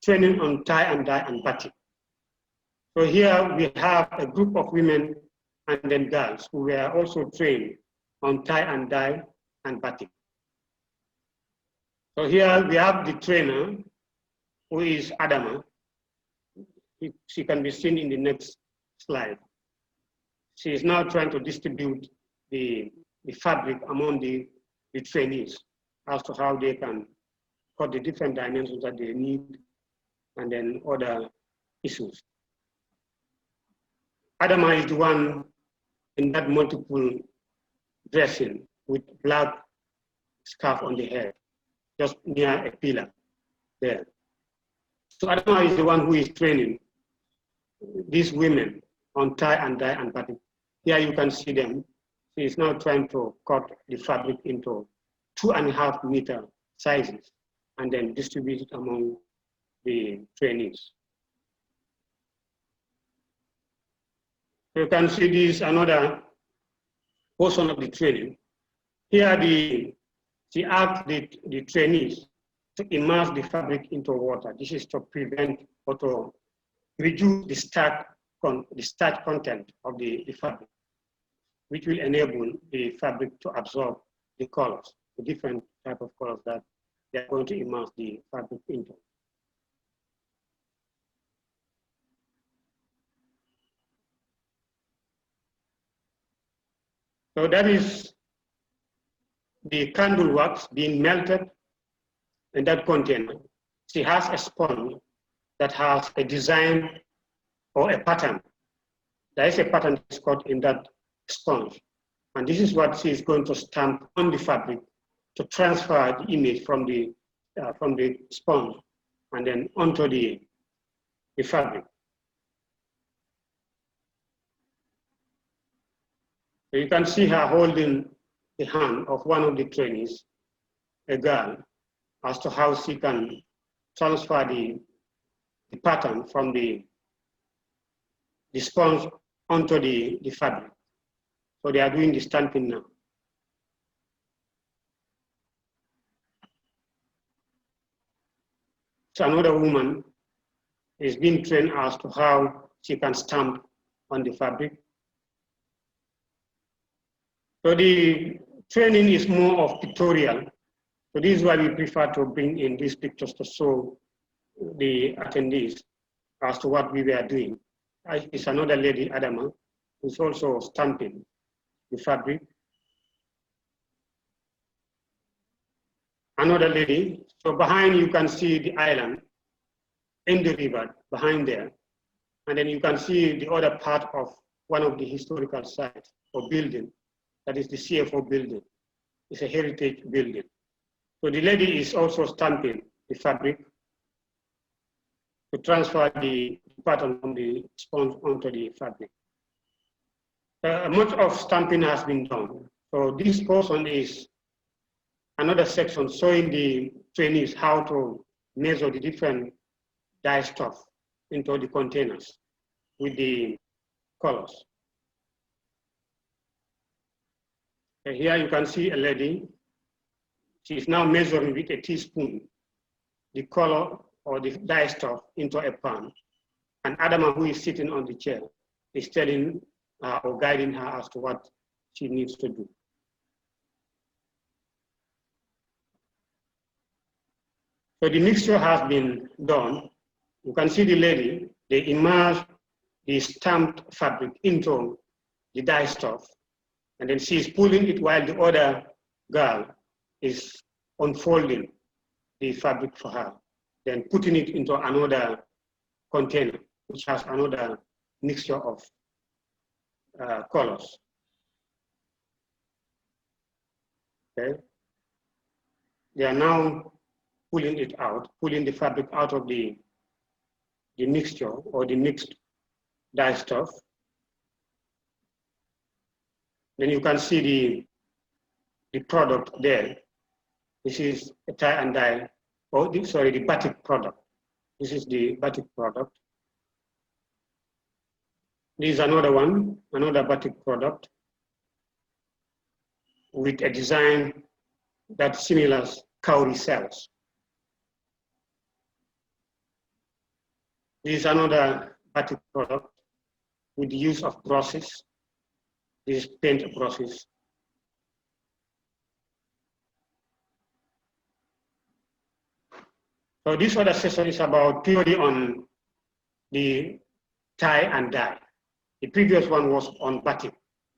training on tie and dye and batik. So here we have a group of women and then girls who were also trained on tie and dye and batik. So here we have the trainer, who is Adama. She can be seen in the next slide. She is now trying to distribute the fabric among the trainees as to how they can cut the different dimensions that they need and then other issues. Adama is the one in that multiple dressing with black scarf on the head, just near a pillar there. So Adama is the one who is training these women on tie and dye and batik. Here you can see them. She is now trying to cut the fabric into 2.5 meter sizes and then distribute it among the trainees. You can see this another portion of the training. Here she asked the trainees to immerse the fabric into water. This is to prevent or to reduce the starch content of the fabric, which will enable the fabric to absorb the colors, the different type of colors that they are going to immerse the fabric into. So that is the candle wax being melted in that container. She has a sponge that has a design or a pattern. There is a pattern that's caught in that sponge. And this is what she is going to stamp on the fabric to transfer the image from the sponge and then onto the fabric. So you can see her holding the hand of one of the trainees, a girl, as to how she can transfer the pattern from the sponge onto the fabric. So they are doing the stamping now. So another woman is being trained as to how she can stamp on the fabric. So the training is more of pictorial. So this is why we prefer to bring in these pictures to show the attendees as to what we were doing. It's another lady, Adama, who's also stamping the fabric. Another lady. So behind you can see the island in the river behind there. And then you can see the other part of one of the historical sites or building. That is the CFO building. It's a heritage building. So the lady is also stamping the fabric to transfer the pattern from the sponge onto the fabric. Much of stamping has been done. So this portion is another section showing the trainees how to measure the different dye stuff into the containers with the colors. Here you can see a lady. She is now measuring with a teaspoon the color or the dye stuff into a pan. And Adama, who is sitting on the chair, is telling or guiding her as to what she needs to do. So the mixture has been done. You can see the lady, they immerse the stamped fabric into the dye stuff. And then she is pulling it while the other girl is unfolding the fabric for her, then putting it into another container, which has another mixture of colors. Okay. They are now pulling it out, pulling the fabric out of the the mixture or the mixed dye stuff. Then you can see the product there. This is a tie and dye, or the batik product. This is the batik product. This is another one, another batik product with a design that simulates cowrie cells. This is another batik product with the use of brushes. This is paint brushes. So this other session is about purely on the tie and dye. The previous one was on batik.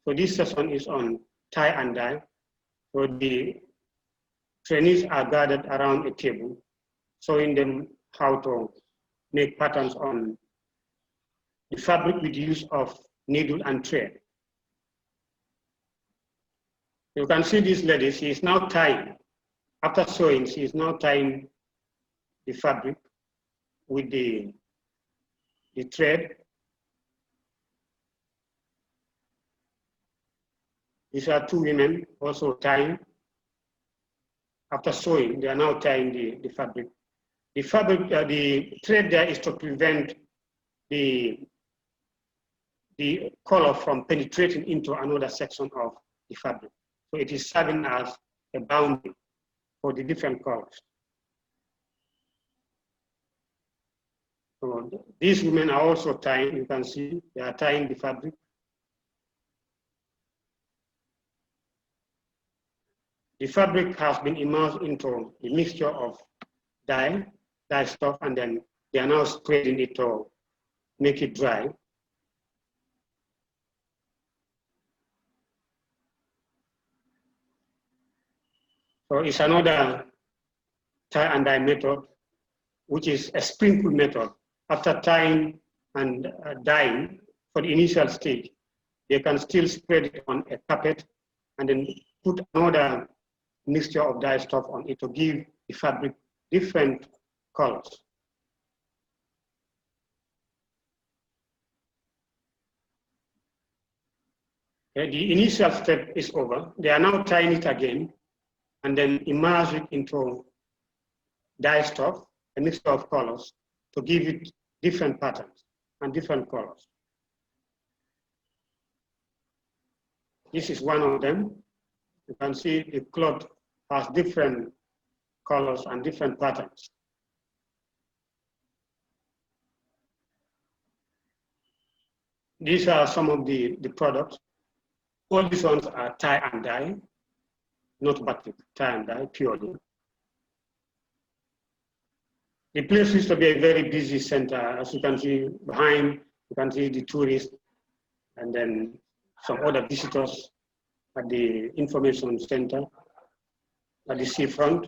So this session is on tie and dye. So the trainees are gathered around a table, showing them how to make patterns on the fabric with the use of needle and thread. You can see this lady, she is now tying. After sewing, she is now tying the fabric with the thread. These are two women also tying. After sewing, they are now tying the fabric. The fabric, the thread there is to prevent the color from penetrating into another section of the fabric. So it is serving as a boundary for the different colors. So these women are also tying, you can see they are tying the fabric. The fabric has been immersed into the mixture of dye stuff, and then they are now spreading it to make it dry. So it's another tie and dye method, which is a sprinkle method. After tying and dyeing for the initial stage, they can still spread it on a carpet and then put another mixture of dye stuff on it to give the fabric different colors. Okay, the initial step is over. They are now tying it again and then immerse it into dye stuff, a mixture of colors, to give it different patterns and different colors. This is one of them. You can see the cloth has different colors and different patterns. These are some of the products. All these ones are tie and dye, not batik, tie and dye purely. The place used to be a very busy center. As you can see behind, you can see the tourists and then some other visitors at the information center at the seafront.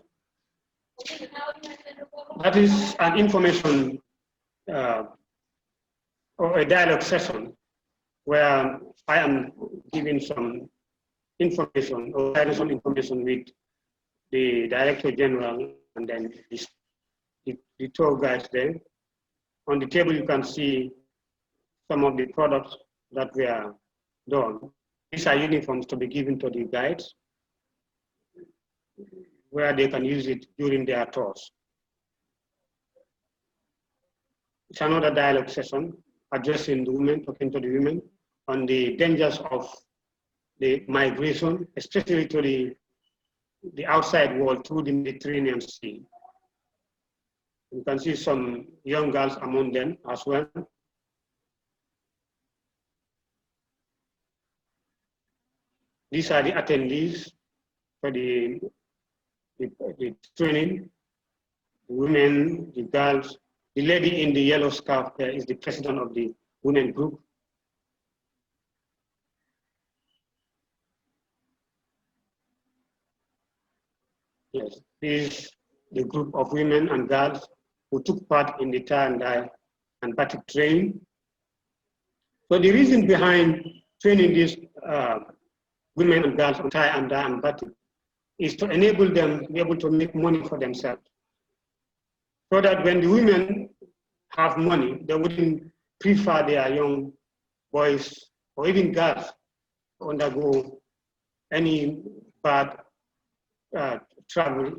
That is an information or a dialogue session where I am giving some information or sharing some information with the Director General and then the tour guides there. On the table, you can see some of the products that were done. These are uniforms to be given to the guides where they can use it during their tours. It's another dialogue session addressing the women, talking to the women on the dangers of the migration, especially to the outside world through the Mediterranean Sea. You can see some young girls among them as well. These are the attendees for the training, the women, the girls. The lady in the yellow scarf there is the president of the women group. Yes, this is the group of women and girls who took part in the tie and dye and batik training. So the reason behind training these women and girls on tie and dye and batik is to enable them to be able to make money for themselves. So that when the women have money, they wouldn't prefer their young boys or even girls to undergo any bad travel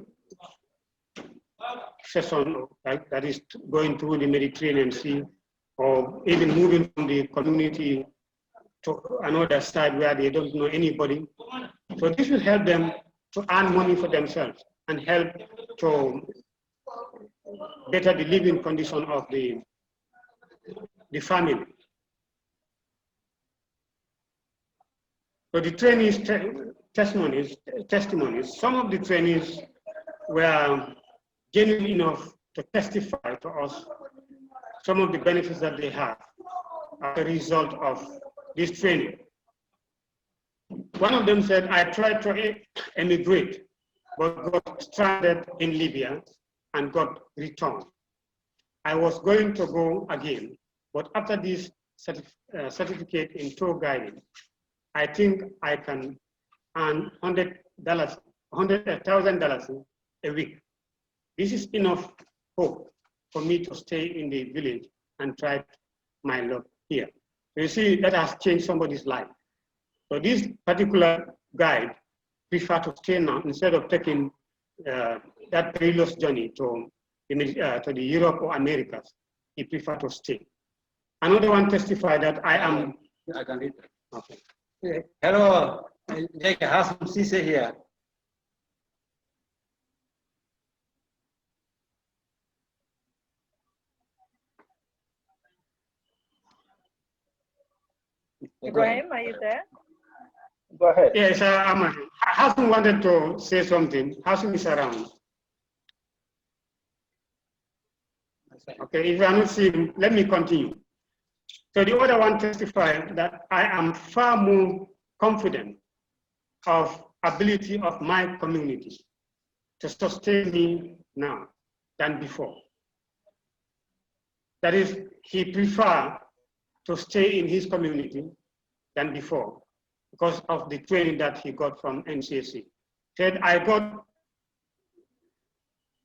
session that is going through the Mediterranean Sea, or even moving from the community to another side where they don't know anybody. So this will help them to earn money for themselves and help to better the living condition of the family. So the trainees' testimonies, some of the trainees were genuine enough to testify to us some of the benefits that they have as a result of this training. One of them said, I tried to emigrate, but got stranded in Libya and got returned. I was going to go again, but after this certificate in tour guiding, I think I can earn $100,000 a week. This is enough hope for me to stay in the village and try my luck here. So you see, that has changed somebody's life. So this particular guide prefer to stay now instead of taking that perilous journey to the Europe or Americas. He prefer to stay. Another one testified that I am. I can read. Okay. Hello, Jake Hassan Sise here. Ibrahim, are you there? Go ahead. Yes, Hassan wanted to say something. Hassan is around. Okay, if you are not seeing, let me continue. So the other one testified that I am far more confident of ability of my community to sustain me now than before. That is, he prefer to stay in his community than before because of the training that he got from NCSC. Said, I got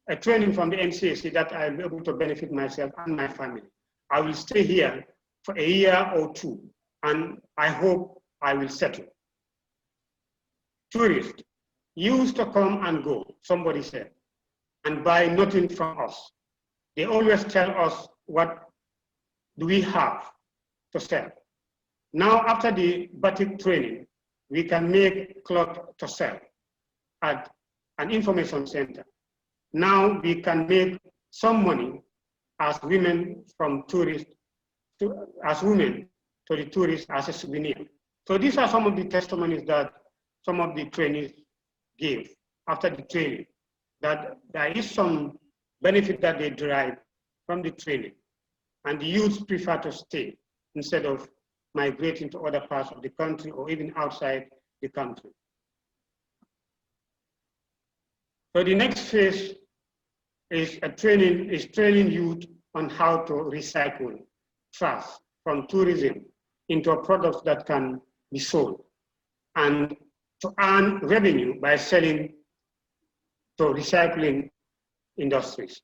a training from the NCSC that I'll be able to benefit myself and my family. I will stay here for a year or two, and I hope I will settle. Tourists used to come and go, somebody said, and buy nothing from us. They always tell us what do we have to sell. Now, after the batik training, we can make cloth to sell at an information center. Now we can make some money as women from tourists, as women to the tourists as a souvenir. So these are some of the testimonies that some of the trainees gave after the training, that there is some benefit that they derive from the training. And the youths prefer to stay instead of migrating to other parts of the country or even outside the country. So the next phase is training youth on how to recycle trash from tourism into products that can be sold and to earn revenue by selling to recycling industries.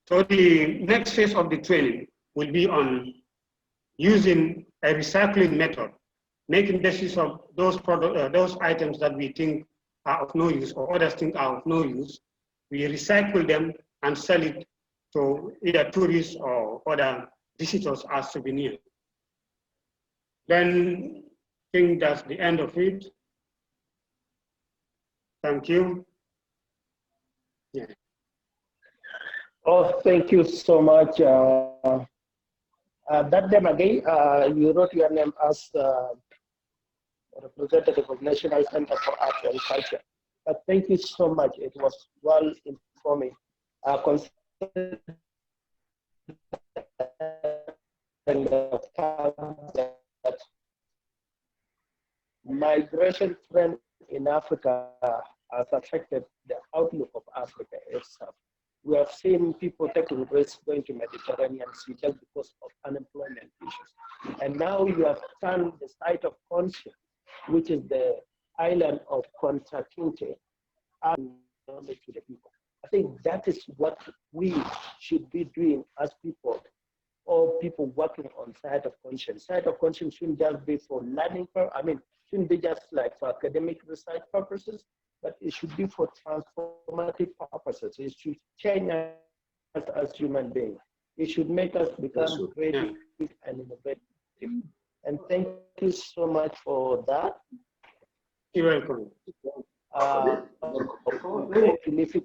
So the next phase of the training will be on using a recycling method, making best use of those items that we think are of no use or others think are of no use. We recycle them and sell it to either tourists or other visitors as souvenirs. Then I think that's the end of it. Thank you. Yeah. Oh, thank you so much. That name again, you wrote your name as representative of National Center for Art and Culture. But thank you so much. It was well informing. Concerning the fact that migration trend in Africa has affected the outlook of Africa itself. We have seen people taking risks going to Mediterranean Sea just because of unemployment issues. And now you have turned the site of conscience, which is the island of Conta Kinte, and to the people. I think that is what we should be doing as people or people working on side of conscience. Side of conscience shouldn't just be for learning, shouldn't be just like for academic research purposes, but it should be for transformative purposes. It should change us as human beings. It should make us become creative and innovative. And thank you so much for that. You're welcome. To leave it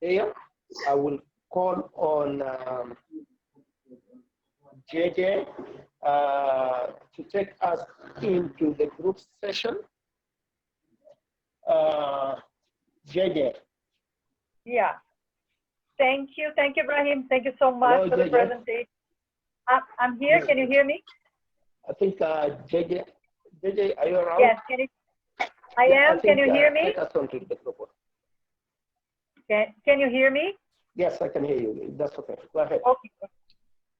there, I will call on JJ to take us into the group session. JJ. Yeah. Thank you, Ibrahim. Thank you so much Hello, for the JJ. Presentation. I'm here. Can you hear me? I think JJ, are you around? Yes. I am. Can you hear me? Take us on to the group. Can you hear me? Yes, I can hear you. That's okay. Go ahead. Okay.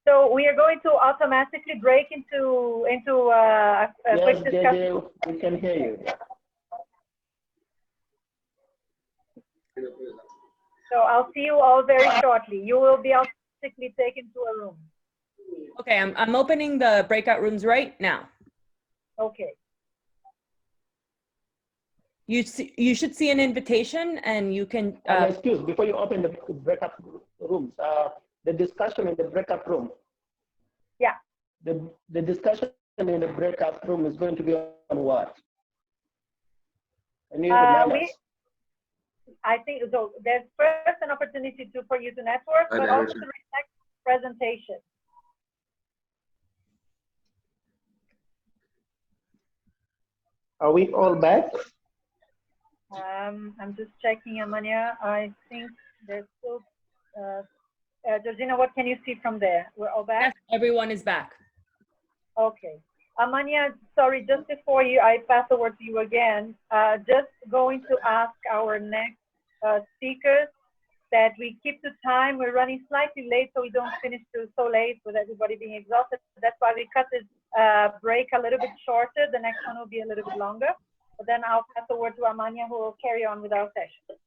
So we are going to automatically break into a quick discussion. JJ, we can hear you. So I'll see you all very shortly. You will be automatically taken to a room. Okay, I'm opening the breakout rooms right now. Okay. You should see an invitation, and you can. Excuse, before you open the breakout rooms, the discussion in the breakout room. Yeah. The discussion in the breakout room is going to be on what? Can you remind us? I think so. There's first an opportunity for you to network, but also to respect presentation. Are we all back? I'm just checking, Amanya. I think there's still, Georgina, what can you see from there? We're all back? Yes, everyone is back. Okay. Amanya, sorry, just before I pass the word to you again, just going to ask our next speakers that we keep to time. We're running slightly late, so we don't finish so late with everybody being exhausted. That's why we cut this break a little bit shorter. The next one will be a little bit longer. But then I'll pass the word to Amanya, who will carry on with our session.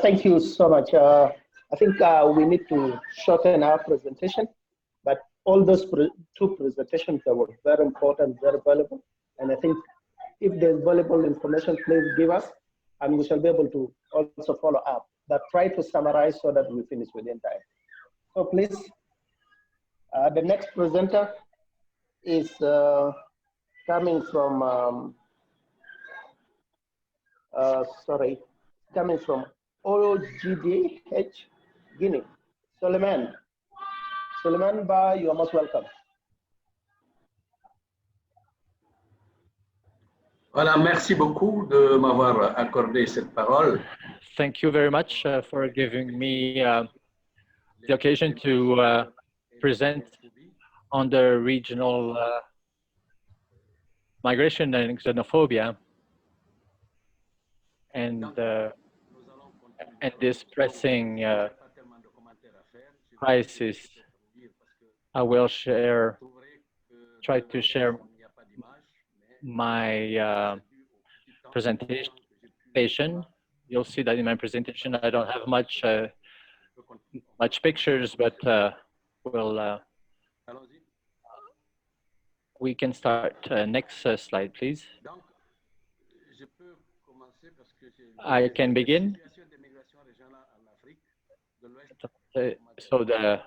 Thank you so much. I think we need to shorten our presentation, but all those two presentations that were very important, very valuable. And I think if there's valuable information, please give us, and we shall be able to also follow up. But try to summarize so that we finish within time. So please, the next presenter is coming from, coming from OGDH, Guinea. Suleiman Ba, you are most welcome. Voilà, merci beaucoup de m'avoir accordé cette parole. Thank you very much for giving me the occasion to present on the regional migration and xenophobia and this pressing crisis. I will try to share my presentation. You'll see that in my presentation I don't have much pictures, but we can start. Next slide, please. I can begin. So the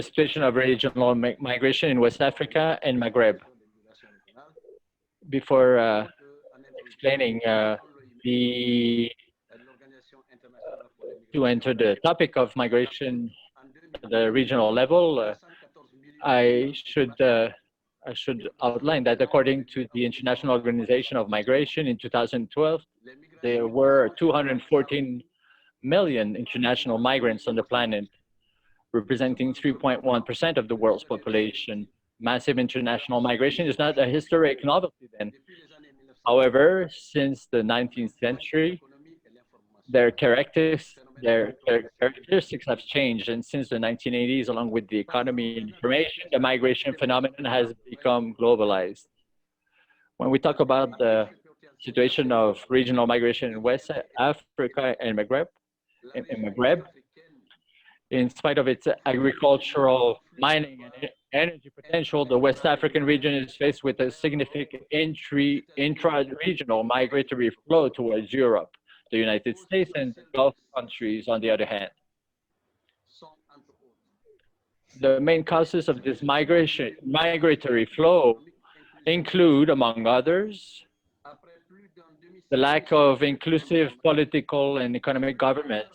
situation of regional migration in West Africa and Maghreb. Before explaining to enter the topic of migration at the regional level, I should outline that according to the International Organization of Migration in 2012, there were 214 million international migrants on the planet, representing 3.1% of the world's population. Massive international migration is not a historic novelty then. However, since the 19th century, their characteristics have changed, and since the 1980s, along with the economy and information, the migration phenomenon has become globalized. When we talk about the situation of regional migration in West Africa and Maghreb. In spite of its agricultural, mining, and energy potential, the West African region is faced with a significant intra-regional migratory flow towards Europe, the United States, and the Gulf countries, on the other hand. The main causes of this migratory flow include, among others, the lack of inclusive political and economic government.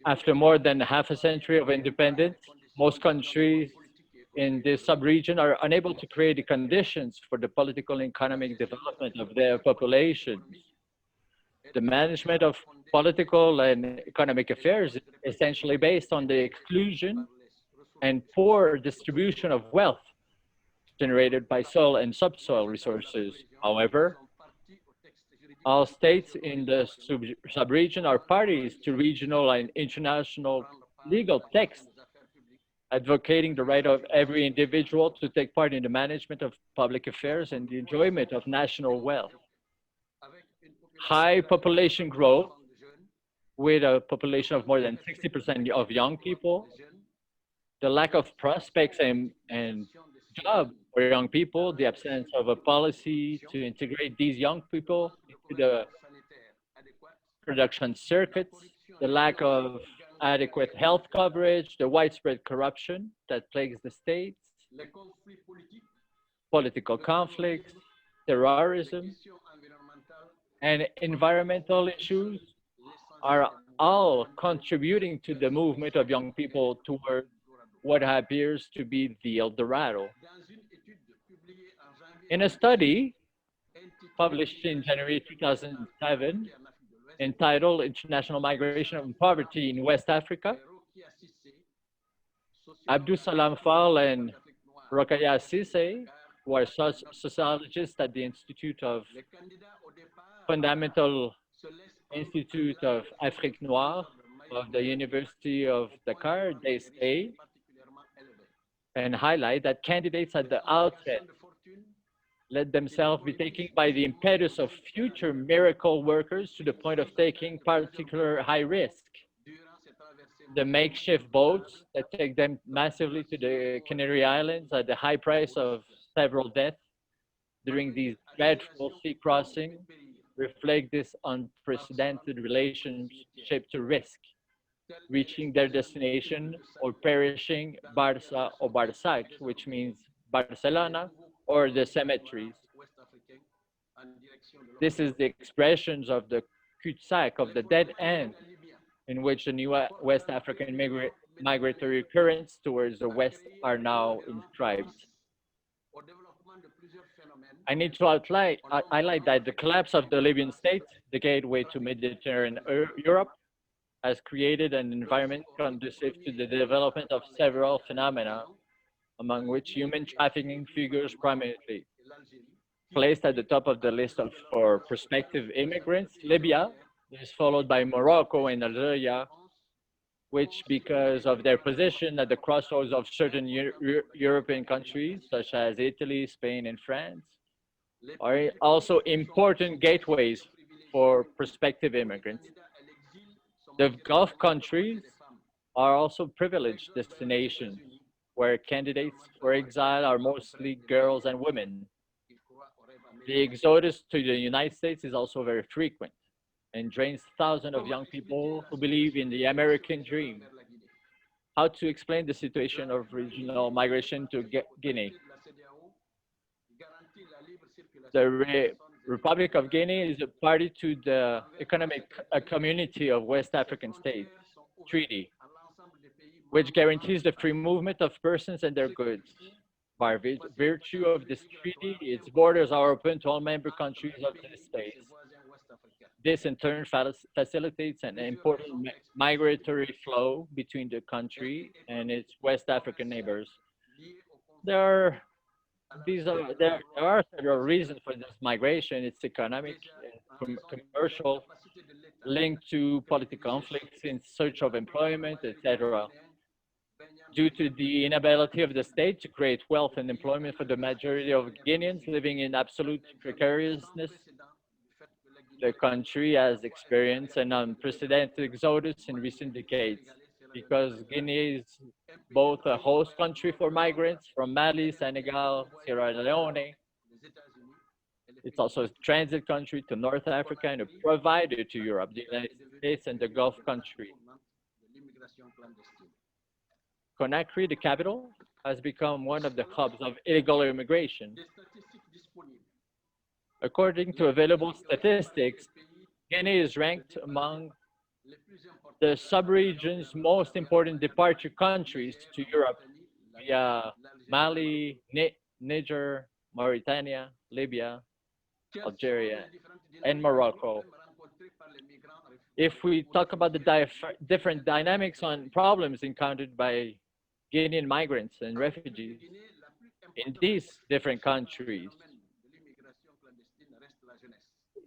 After more than half a century of independence, most countries in this sub-region are unable to create the conditions for the political and economic development of their populations. The management of political and economic affairs is essentially based on the exclusion and poor distribution of wealth generated by soil and subsoil resources. However, all states in the sub-region are parties to regional and international legal texts advocating the right of every individual to take part in the management of public affairs and the enjoyment of national wealth. High population growth, with a population of more than 60% of young people, the lack of prospects and jobs for young people, the absence of a policy to integrate these young people into the production circuits, the lack of adequate health coverage, the widespread corruption that plagues the states, political conflicts, terrorism, and environmental issues are all contributing to the movement of young people toward what appears to be the El Dorado. In a study published in January 2007, entitled International Migration and Poverty in West Africa, Abdou Salam Fall and Rokhaya Cissé, who are sociologists at the Fundamental Institute of Afrique Noire of the University of Dakar, they say and highlight that candidates at the outset let themselves be taken by the impetus of future miracle workers to the point of taking particular high risk. The makeshift boats that take them massively to the Canary Islands at the high price of several deaths during these dreadful sea crossings reflect this unprecedented relationship to risk, reaching their destination or perishing Barça or Barsac, which means Barcelona, or the cemeteries. This is the expressions of the cul-de-sac, of the dead end, in which the new West African migratory currents towards the West are now inscribed. I need to highlight that the collapse of the Libyan state, the gateway to Mediterranean Europe, has created an environment conducive to the development of several phenomena, among which human trafficking figures prominently. Placed at the top of the list for prospective immigrants, Libya is followed by Morocco and Algeria, which, because of their position at the crossroads of certain European countries, such as Italy, Spain, and France, are also important gateways for prospective immigrants. The Gulf countries are also privileged destinations where candidates for exile are mostly girls and women. The exodus to the United States is also very frequent and drains thousands of young people who believe in the American dream. How to explain the situation of regional migration to Guinea? The Republic of Guinea is a party to the Economic Community of West African States Treaty, which guarantees the free movement of persons and their goods. By virtue of this treaty, its borders are open to all member countries of the states. This in turn facilitates an important migratory flow between the country and its West African neighbors. There are several reasons for this migration. It's economic, commercial, linked to political conflicts in search of employment, etc. due to the inability of the state to create wealth and employment for the majority of Guineans living in absolute precariousness. The country has experienced an unprecedented exodus in recent decades because Guinea is both a host country for migrants from Mali, Senegal, Sierra Leone. It's also a transit country to North Africa and a provider to Europe, the United States, and the Gulf country. Conakry, the capital, has become one of the hubs of illegal immigration. According to available statistics, Guinea is ranked among the sub-region's most important departure countries to Europe via Mali, Niger, Mauritania, Libya, Algeria, and Morocco. If we talk about the different dynamics on problems encountered by Guinean migrants and refugees in these different countries,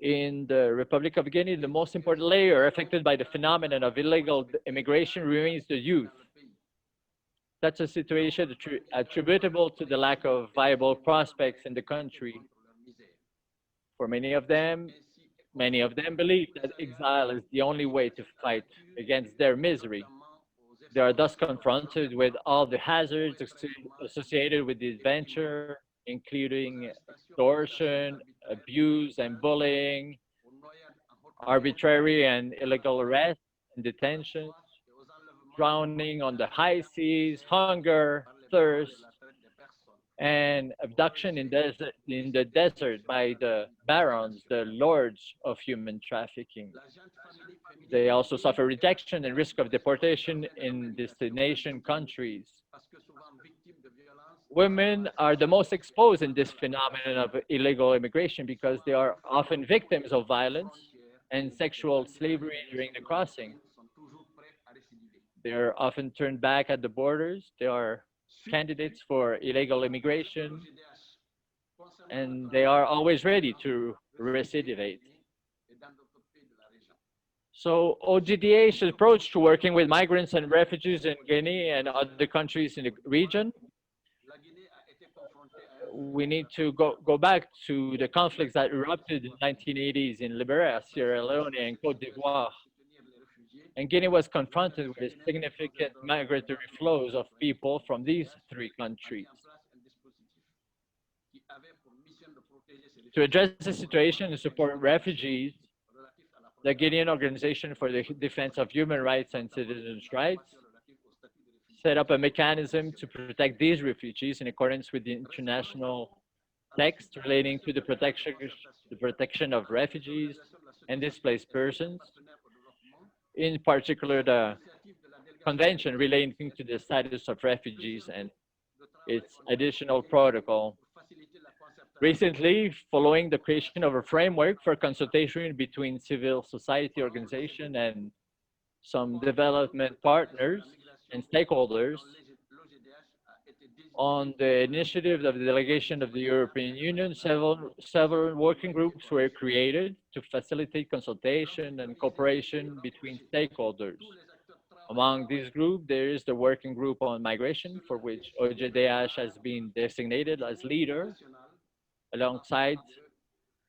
in the Republic of Guinea, the most important layer affected by the phenomenon of illegal immigration remains the youth. Such a situation attributable to the lack of viable prospects in the country. For many of them believe that exile is the only way to fight against their misery. They are thus confronted with all the hazards associated with the adventure, including extortion, abuse and bullying, arbitrary and illegal arrests and detentions, drowning on the high seas, hunger, thirst, and abduction in the desert by the barons, the lords of human trafficking. They also suffer rejection and risk of deportation in destination countries. Women are the most exposed in this phenomenon of illegal immigration because they are often victims of violence and sexual slavery during the crossing. They are often turned back at the borders. They are candidates for illegal immigration, and they are always ready to recidivate. So OGDH's approach to working with migrants and refugees in Guinea and other countries in the region, we need to go back to the conflicts that erupted in the 1980s in Liberia, Sierra Leone, and Côte d'Ivoire. And Guinea was confronted with significant migratory flows of people from these three countries. To address the situation and support refugees, the Guinean Organization for the Defense of Human Rights and Citizens' Rights set up a mechanism to protect these refugees in accordance with the international text relating to the protection of refugees and displaced persons, in particular the convention relating to the status of refugees and its additional protocol. Recently, following the creation of a framework for consultation between civil society organizations and some development partners and stakeholders, on the initiative of the delegation of the European Union, several working groups were created to facilitate consultation and cooperation between stakeholders. Among these groups, there is the Working Group on Migration, for which OGDH has been designated as leader, alongside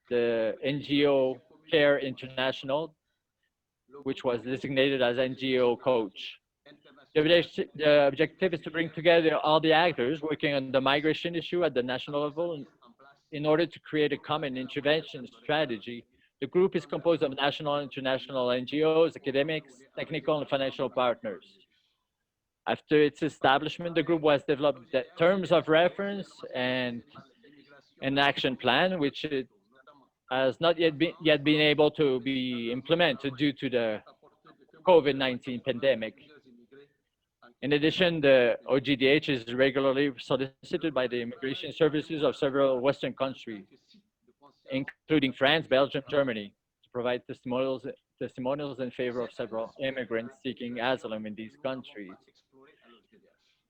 the NGO Care International, which was designated as NGO coach. The objective is to bring together all the actors working on the migration issue at the national level in order to create a common intervention strategy. The group is composed of national and international NGOs, academics, technical and financial partners. After its establishment, the group was developed the terms of reference and an action plan, which it has not yet been able to be implemented due to the COVID-19 pandemic. In addition, the OGDH is regularly solicited by the immigration services of several Western countries, including France, Belgium, Germany, to provide testimonials in favor of several immigrants seeking asylum in these countries.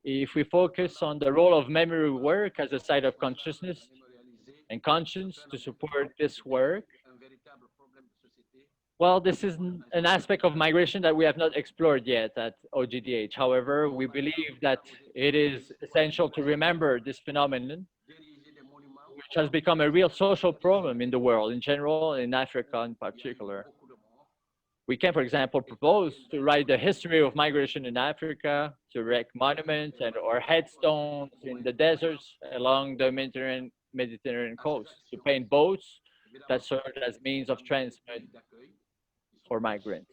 If we focus on the role of memory work as a site of consciousness and conscience to support this work, Well, this is an aspect of migration that we have not explored yet at OGDH. However, we believe that it is essential to remember this phenomenon, which has become a real social problem in the world in general, in Africa in particular. We can, for example, propose to write the history of migration in Africa, to erect monuments and or headstones in the deserts along the Mediterranean coast, to paint boats that serve as means of transport for migrants.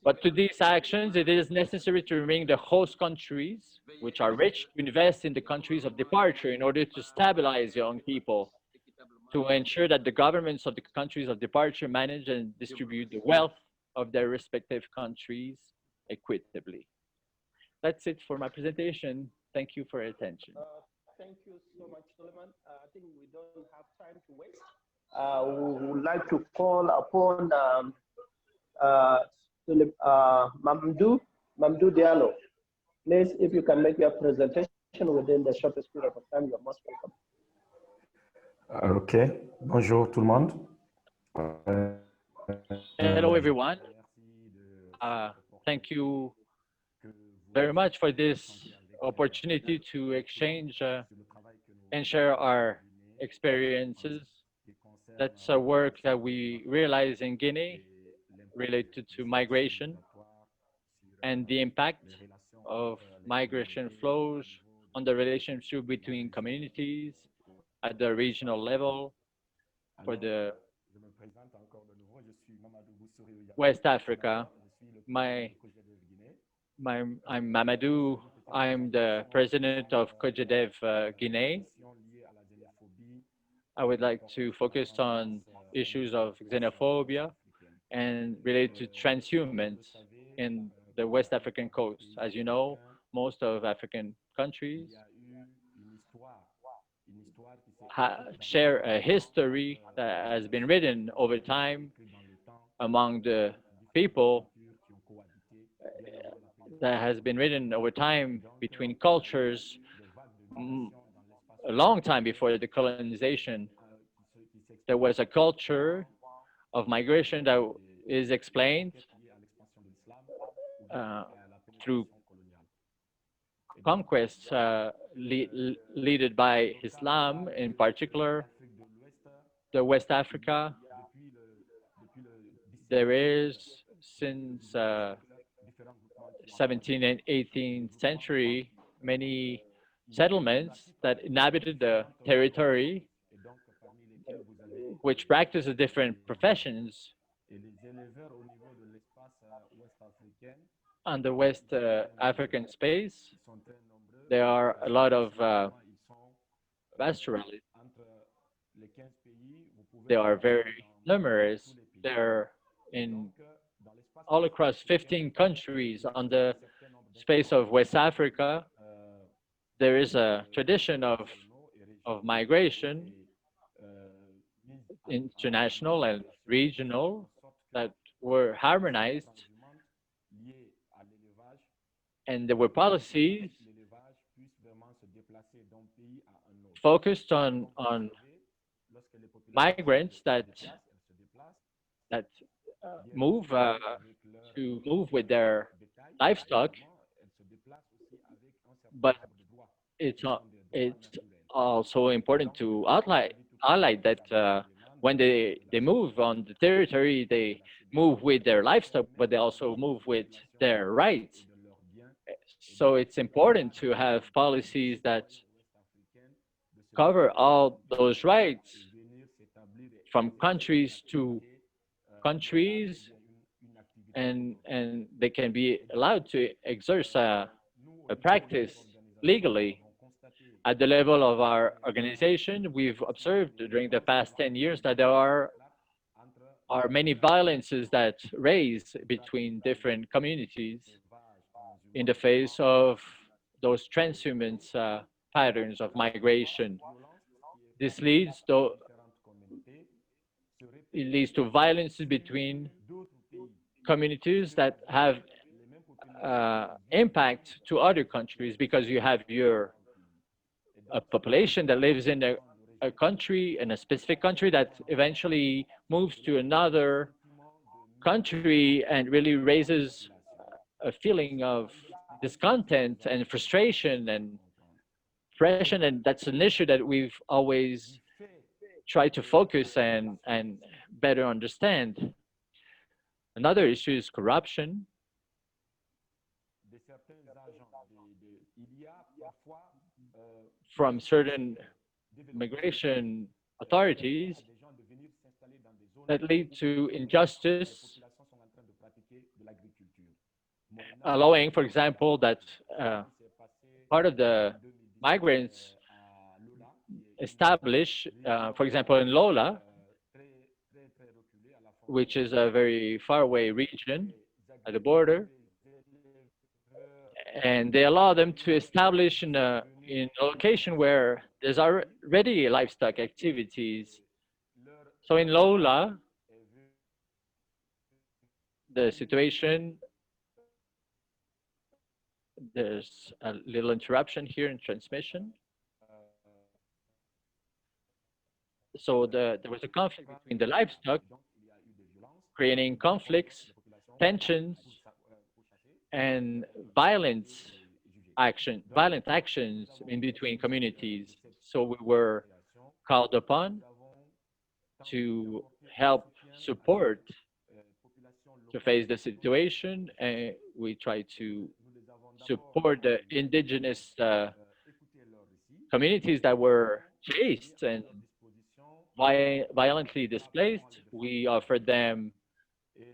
But to these actions, it is necessary to remain the host countries, which are rich, to invest in the countries of departure in order to stabilize young people, to ensure that the governments of the countries of departure manage and distribute the wealth of their respective countries equitably. That's it for my presentation. Thank you for your attention. Thank you so much, Solomon. I think we don't have time to waste. We would like to call upon Mamdou Diallo. Please, if you can make your presentation within the shortest period of time, you're most welcome. Ok, bonjour tout le monde. Hello, everyone. Thank you very much for this opportunity to exchange and share our experiences. That's a work that we realize in Guinea related to migration and the impact of migration flows on the relationship between communities at the regional level. For the West Africa, I'm Mamadou. I'm the president of COGEDEV Guinea. I would like to focus on issues of xenophobia and related to transhumance in the West African coast. As you know, most of African countries share a history that has been written over time among the people, that has been written over time between cultures a long time before the colonization. There was a culture of migration that is explained through conquests led by Islam, in particular, the West Africa. There is, since 17th and 18th century, many settlements that inhabited the territory, which practice the different professions. On the West African space, there are a lot of pastoralists. They are very numerous. They're in all across 15 countries on the space of West Africa. There is a tradition of migration, international and regional, that were harmonized, and there were policies focused on migrants that move with their livestock, but it's also important to highlight that when they move on the territory, they move with their livestock, but they also move with their rights. So it's important to have policies that cover all those rights from countries to countries, and they can be allowed to exercise a practice legally. At the level of our organization, we've observed during the past 10 years that there are many violences that raise between different communities in the face of those transhumance patterns of migration. This leads to violence between communities that have impact to other countries, because you have a population that lives in a country, in a specific country, that eventually moves to another country and really raises a feeling of discontent and frustration and depression, and that's an issue that we've always tried to focus and better understand. Another issue is corruption. From certain migration authorities that lead to injustice, allowing, for example, that part of the migrants establish, for example, in Lola, which is a very far away region at the border, and they allow them to establish in a location where there's already livestock activities. So in Lola, the situation, there's a little interruption here in transmission. So there was a conflict between the livestock, creating conflicts, tensions, and violent actions in between communities. So we were called upon to help support to face the situation, and we try to support the indigenous communities that were chased and violently displaced. We offered them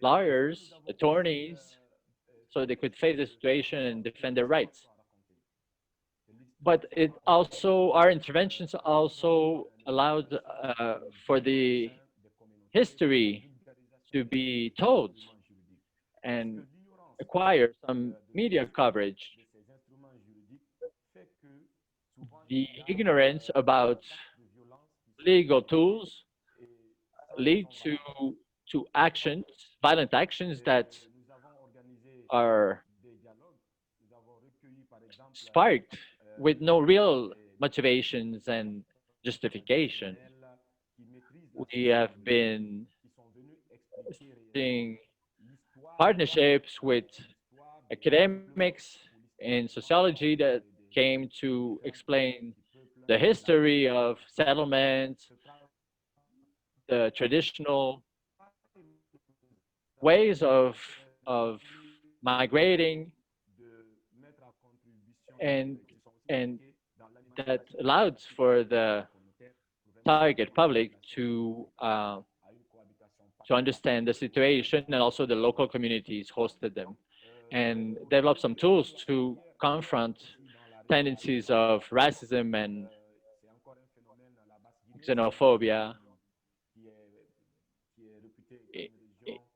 lawyers, attorneys, so they could face the situation and defend their rights. But it also, our interventions also allowed for the history to be told and acquire some media coverage. The ignorance about legal tools lead to actions, violent actions that are sparked with no real motivations and justification. We have been seeing partnerships with academics in sociology that came to explain the history of settlement, the traditional ways of migrating, and that allowed for the target public to understand the situation, and also the local communities hosted them and developed some tools to confront tendencies of racism and xenophobia.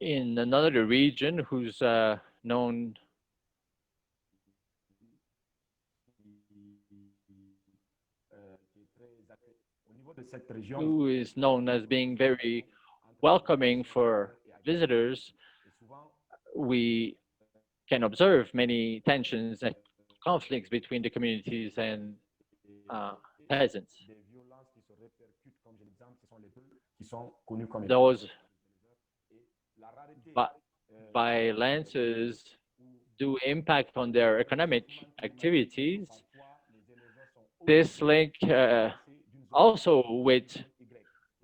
In another region who's known who is known as being very welcoming for visitors, we can observe many tensions and conflicts between the communities and peasants. Those violences do impact on their economic activities. This link also with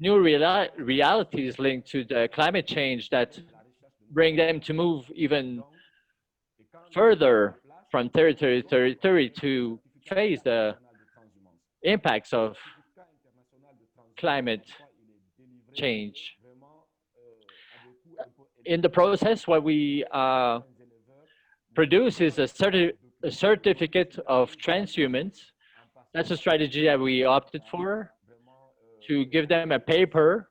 new realities linked to the climate change that bring them to move even further from territory to territory to face the impacts of climate change. In the process, what we produce is a certificate of transhumance. That's a strategy that we opted for, to give them a paper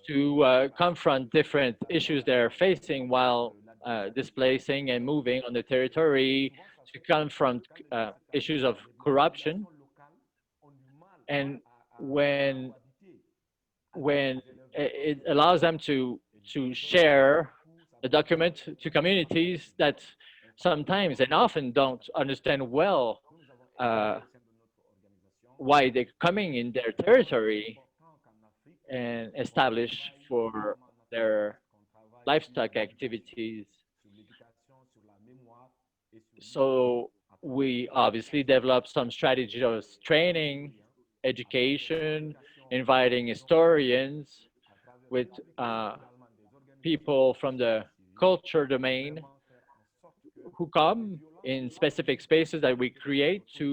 to confront different issues they're facing while displacing and moving on the territory, to confront issues of corruption. And when it allows them to share the document to communities that sometimes and often don't understand well why they're coming in their territory and establish for their livestock activities. So we obviously developed some strategies of training, education, inviting historians with people from the culture domain who come in specific spaces that we create to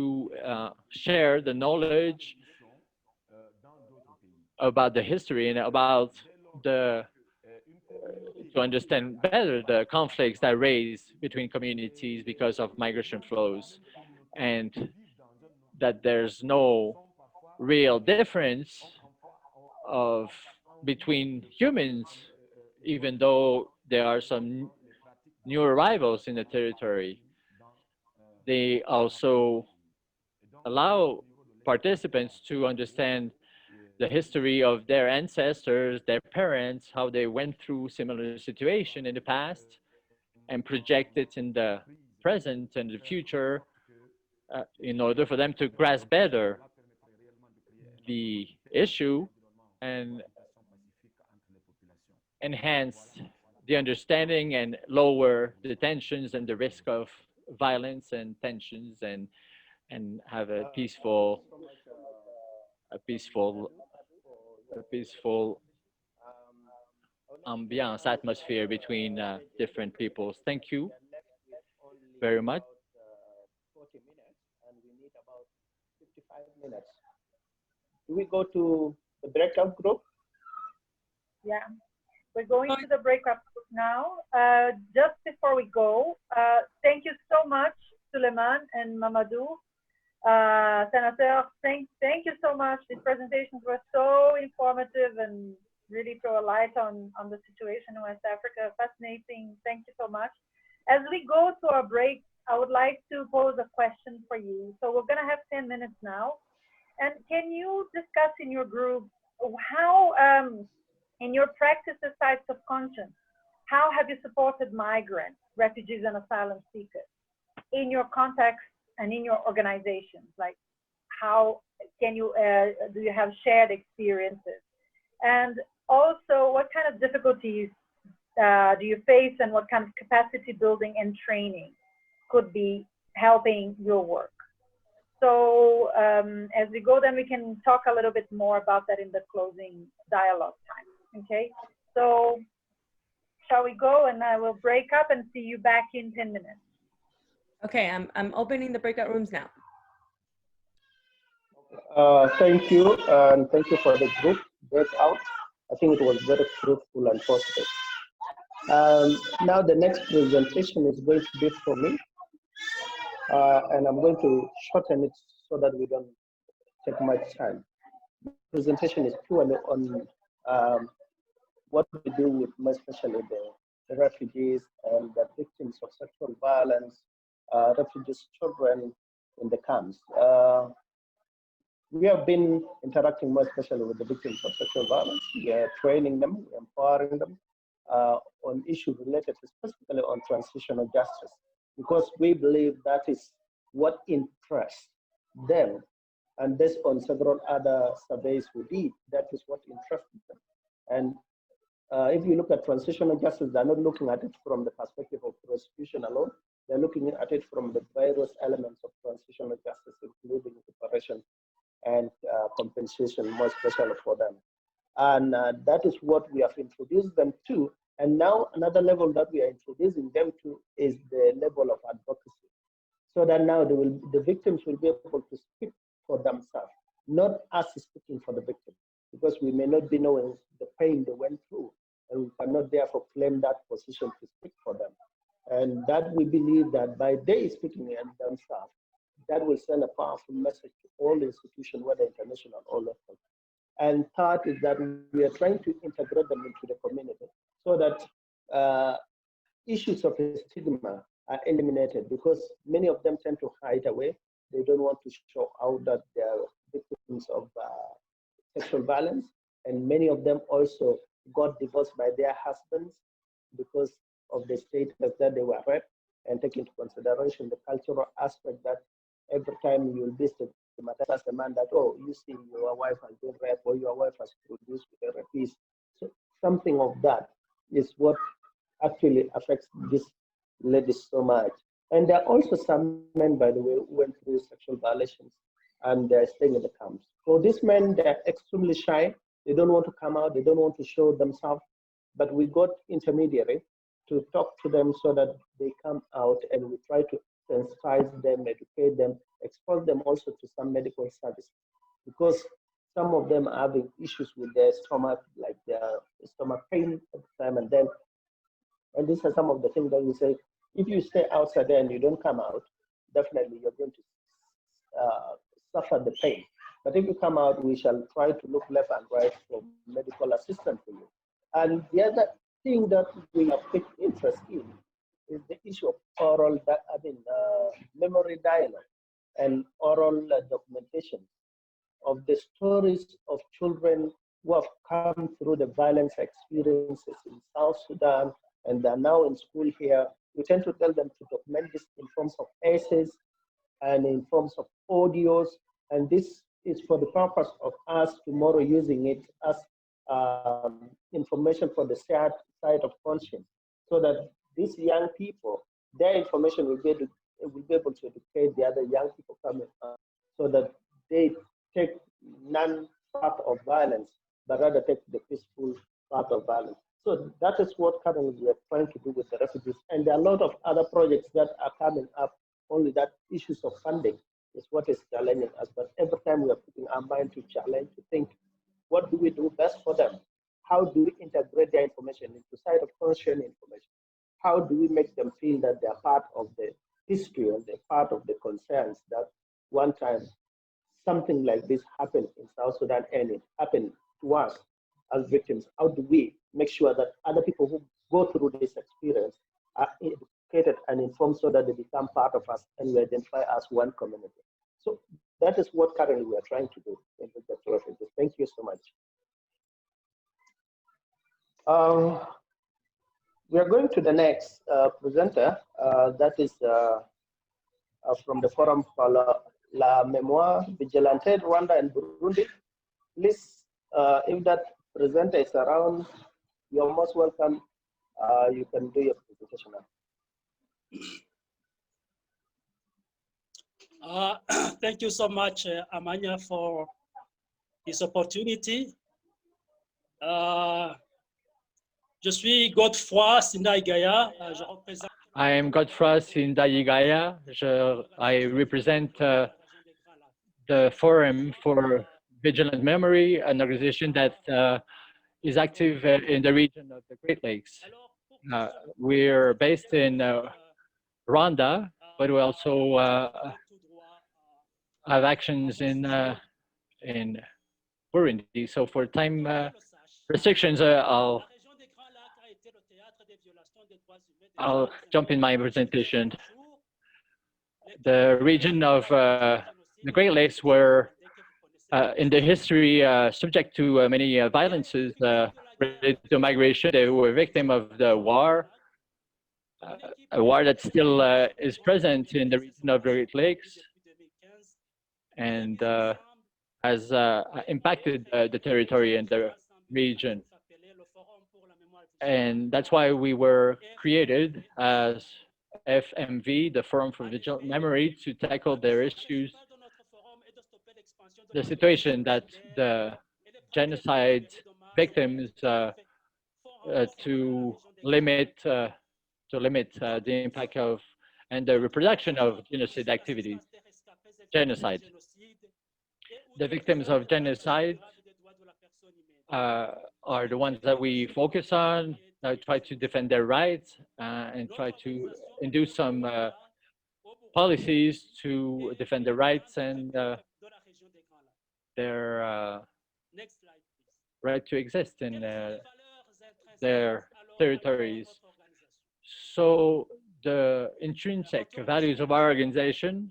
share the knowledge about the history and about the to understand better the conflicts that raise between communities because of migration flows, and that there's no real difference of between humans, even though there are some new arrivals in the territory. They also allow participants to understand the history of their ancestors, their parents, how they went through similar situation in the past, and project it in the present and the future in order for them to grasp better the issue and enhance the understanding and lower the tensions and the risk of violence and tensions, and have a peaceful ambiance, atmosphere between different peoples. Thank you very much. 40 minutes, and we need about 55 minutes. Do we go to the breakout group? Yeah, we're going to the breakout group now. Just before we go, thank you so much, Suleiman and Mamadou. Senator, thank you so much. These presentations were so informative and really throw a light on the situation in West Africa. Fascinating. Thank you so much. As we go to our break, I would like to pose a question for you. So we're going to have 10 minutes now. And can you discuss in your group how, in your practice as sites of conscience, how have you supported migrants, refugees, and asylum seekers in your context and in your organizations? Like, how can you, do you have shared experiences? And also, what kind of difficulties do you face, and what kind of capacity building and training could be helping your work? So as we go, then we can talk a little bit more about that in the closing dialogue time, okay? So shall we go, and I will break up and see you back in 10 minutes. Okay, I'm opening the breakout rooms now. Thank you, and thank you for the group breakout. I think it was very fruitful and positive. Now the next presentation is going to be for me, and I'm going to shorten it so that we don't take much time. The presentation is purely on what we do with, especially the refugees and the victims of sexual violence, refugees' children in the camps. We have been interacting more especially with the victims of sexual violence. We are training them, empowering them on issues related specifically on transitional justice, because we believe that is what interests them. And based on several other surveys we did, that is what interested them. And if you look at transitional justice, they're not looking at it from the perspective of prosecution alone. They're looking at it from the various elements of transitional justice, including reparation and compensation, more especially for them. And that is what we have introduced them to. And now another level that we are introducing them to is the level of advocacy. So that now the victims will be able to speak for themselves, not us speaking for the victim, because we may not be knowing the pain they went through, and we cannot therefore claim that position to speak for them. And that we believe that by they speaking and themselves, that will send a powerful message to all institutions, whether international or local. And third is that we are trying to integrate them into the community so that issues of stigma are eliminated, because many of them tend to hide away. They don't want to show out that they are victims of sexual violence. And many of them also got divorced by their husbands because of the status that they were raped, and take into consideration the cultural aspect that every time you will be stigmatized as a man that, oh, you see your wife has been raped or your wife has produced with a rapist. So something of that is what actually affects these ladies so much. And there are also some men, by the way, who went through sexual violations and they're staying in the camps. So these men, they're extremely shy. They don't want to come out. They don't want to show themselves. But we got intermediary to talk to them so that they come out, and we try to sensitize them, educate them, expose them also to some medical service, because some of them are having issues with their stomach, like their stomach pain at the time, and these are some of the things that we say, if you stay outside there and you don't come out, definitely you're going to suffer the pain. But if you come out, we shall try to look left and right for medical assistance for you. And the other thing that we have picked interest in is the issue of oral, memory dialogue and oral documentation of the stories of children who have come through the violence experiences in South Sudan and they're now in school here. We tend to tell them to document this in forms of essays and in forms of audios. And this is for the purpose of us tomorrow using it as information for the shared side of conscience, so that these young people, their information will be able to educate the other young people coming up, so that they take none part of violence, but rather take the peaceful part of violence. So that is what currently we are trying to do with the refugees. And there are a lot of other projects that are coming up, only that issues of funding is what is challenging us. But every time we are putting our mind to challenge, to think, what do we do best for them? How do we integrate their information into side of conscious information? How do we make them feel that they are part of the history and they're part of the concerns that one time something like this happened in South Sudan and it happened to us as victims? How do we make sure that other people who go through this experience are educated and informed so that they become part of us and we identify as one community? So that is what currently we are trying to do in the refugees. Thank you so much. We are going to the next presenter. That is from the forum for La Mémoire Vigilante, Rwanda and Burundi. Please, if that presenter is around, you're most welcome. You can do your presentation now. Thank you so much, Amanya, for this opportunity. Je suis Godefroy Sindaigaya. Je représente. I am Godefroy Sindaigaya. I represent the Forum for Vigilant Memory, an organization that is active in the region of the Great Lakes. We're based in Rwanda, but we also have actions in Burundi. So for time restrictions, I'll jump in my presentation. The region of the Great Lakes were in the history subject to many violences related to migration. They were victim of the war, a war that still is present in the region of the Great Lakes and has impacted the territory and the region. And that's why we were created as FMV, the Forum for Vigilant Memory, to tackle their issues, the situation that the genocide victims to limit the impact of and the reproduction of genocide activities. Genocide. The victims of genocide are the ones that we focus on, try to defend their rights, and try to induce some policies to defend their rights and their right to exist in their territories. So the intrinsic values of our organization,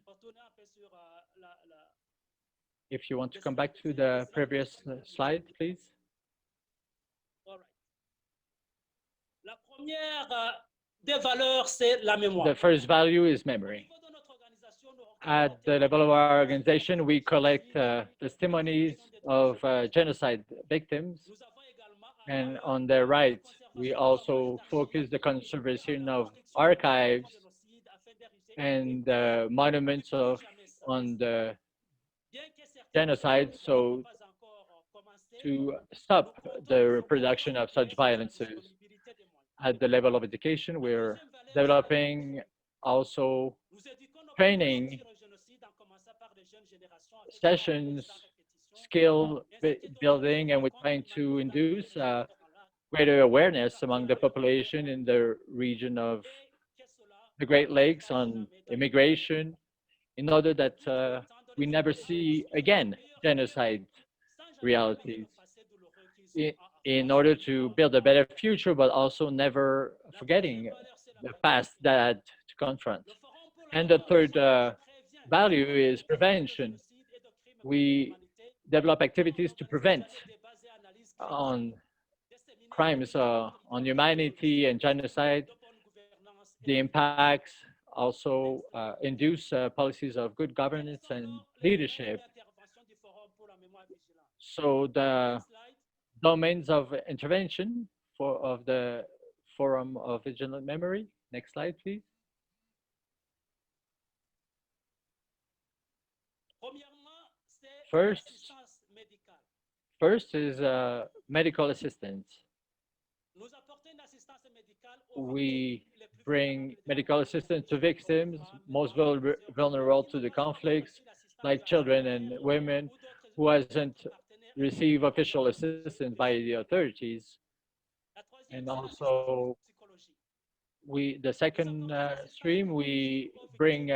if you want to come back to the previous slide, please. The first value is memory. At the level of our organization, we collect testimonies of genocide victims and on their rights. We also focus the conservation of archives and monuments on the genocide, so to stop the reproduction of such violences. At the level of education, we're developing also training sessions, building, and we're trying to induce greater awareness among the population in the region of the Great Lakes on immigration, in order that we never see again genocide realities, in order to build a better future, but also never forgetting the past that to confront. And the third value is prevention. We develop activities to prevent on crimes on humanity and genocide, the impacts, also induce policies of good governance and leadership. So the domains of intervention of the Forum of Vigilant Memory. Next slide, please. First is medical assistance. We bring medical assistance to victims most vulnerable to the conflicts, like children and women who hasn't received official assistance by the authorities. And also, the second stream, we bring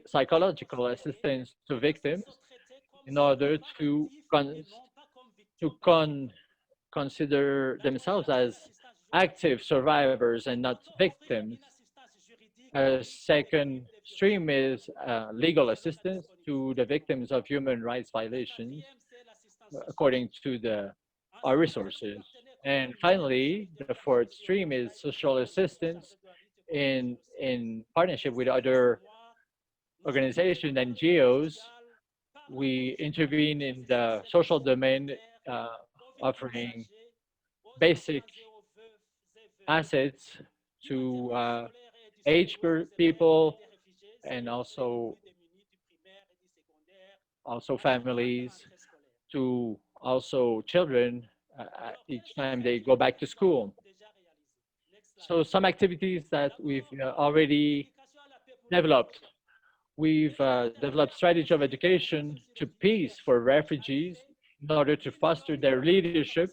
psychological assistance to victims in order to consider themselves as active survivors and not victims. A second stream is legal assistance to the victims of human rights violations according to our resources. And finally, the fourth stream is social assistance in partnership with other organizations and NGOs. We intervene in the social domain, offering basic assets to aged people and also families, to also children each time they go back to school. So some activities that we've already developed. We've developed strategy of education to peace for refugees in order to foster their leadership.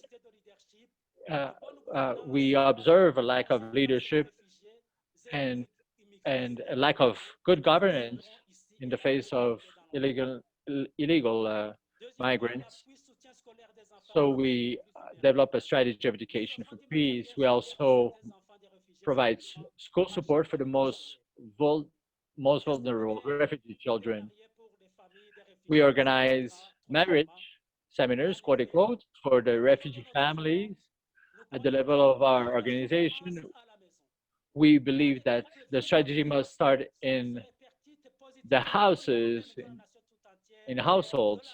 We observe a lack of leadership and a lack of good governance in the face of illegal migrants. So we develop a strategy of education for peace. We also provide school support for the most vulnerable refugee children. We organize marriage seminars, quote unquote, for the refugee families. At the level of our organization, we believe that the strategy must start in the houses, in households,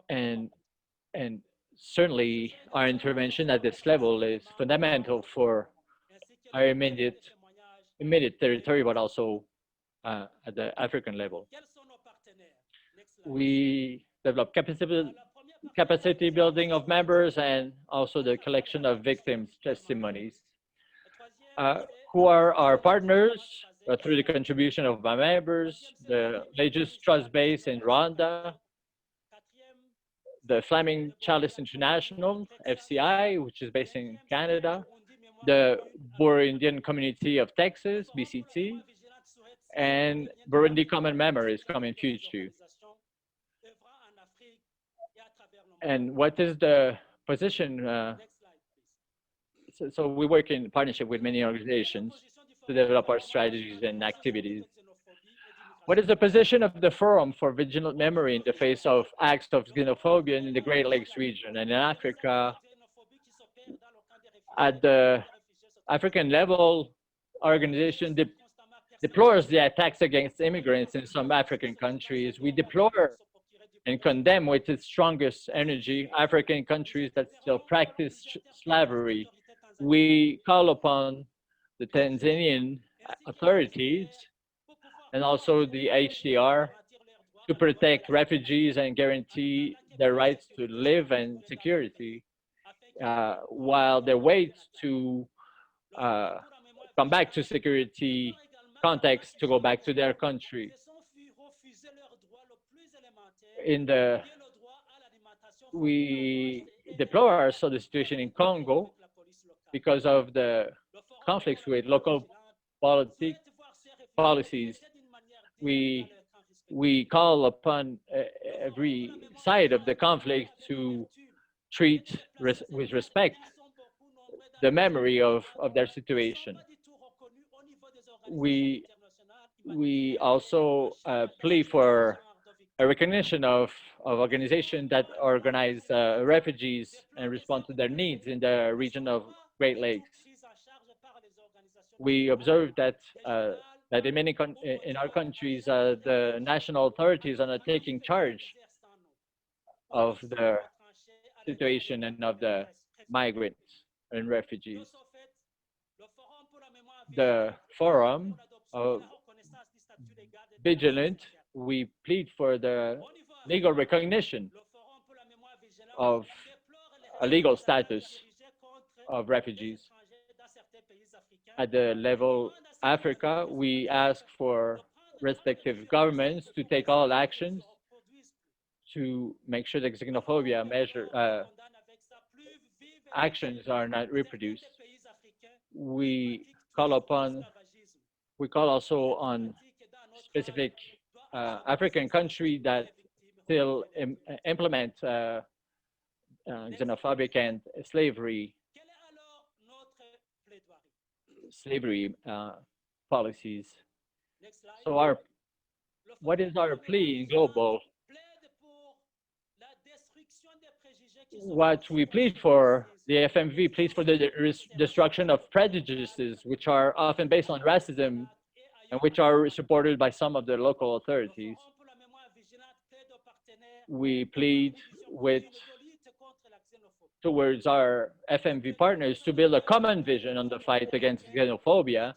and certainly our intervention at this level is fundamental for our immediate territory, but also at the African level. We develop capacity building of members and also the collection of victims' testimonies. Who are our partners? Through the contribution of my members, the Religious Trust Base in Rwanda, the Flaming Chalice International, FCI, which is based in Canada, the Burundian Community of Texas, BCT, and Burundi Common Memories, Common Future. And what is the position? So we work in partnership with many organizations to develop our strategies and activities. What is the position of the Forum for Vigilant Memory in the face of acts of xenophobia in the Great Lakes region and in Africa? At the African level, our organization deplores the attacks against immigrants in some African countries. We deplore and condemn with its strongest energy African countries that still practice slavery. We call upon the Tanzanian authorities and also the HCR to protect refugees and guarantee their rights to live and security while they wait to come back to security context to go back to their country. We deplore also the situation in Congo because of the conflicts with local policies. We call upon every side of the conflict to treat with respect the memory of their situation. We also plea for a recognition of organizations that organize refugees and respond to their needs in the region of Great Lakes. We observe that that in our countries, the national authorities are not taking charge of the situation and of the migrants and refugees. The Forum of Vigilant, we plead for the legal recognition of a legal status of refugees. At the level Africa, we ask for respective governments to take all actions to make sure that xenophobia actions are not reproduced. We call also on specific African countries that still implement xenophobic and slavery policies. So what is our plea in global? What we plead for, the FMV pleads for the destruction of prejudices, which are often based on racism and which are supported by some of the local authorities. We plead towards our FMV partners to build a common vision on the fight against xenophobia.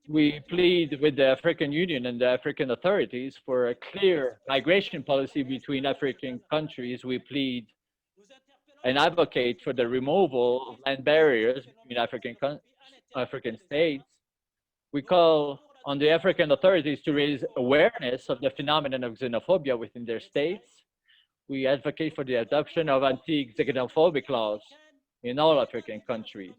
We plead with the African Union and the African authorities for a clear migration policy between African countries. We plead and advocate for the removal of land barriers between African states. We call on the African authorities to raise awareness of the phenomenon of xenophobia within their states. We advocate for the adoption of anti-xenophobic laws in all African countries.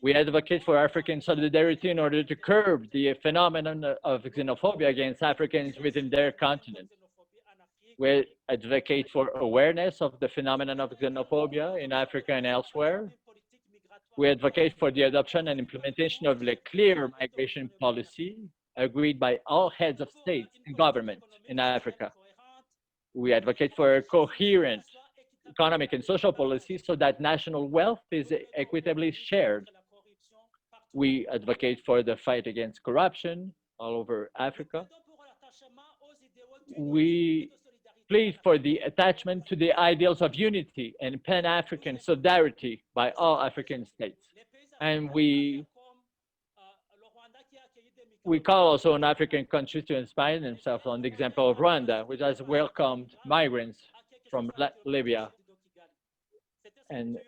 We advocate for African solidarity in order to curb the phenomenon of xenophobia against Africans within their continent. We advocate for awareness of the phenomenon of xenophobia in Africa and elsewhere. We advocate for the adoption and implementation of a clear migration policy agreed by all heads of state and government in Africa. We advocate for a coherent economic and social policy so that national wealth is equitably shared. We advocate for the fight against corruption all over Africa. We plead for the attachment to the ideals of unity and Pan-African solidarity by all African states. And we call also on African countries to inspire themselves on the example of Rwanda, which has welcomed migrants from Libya. And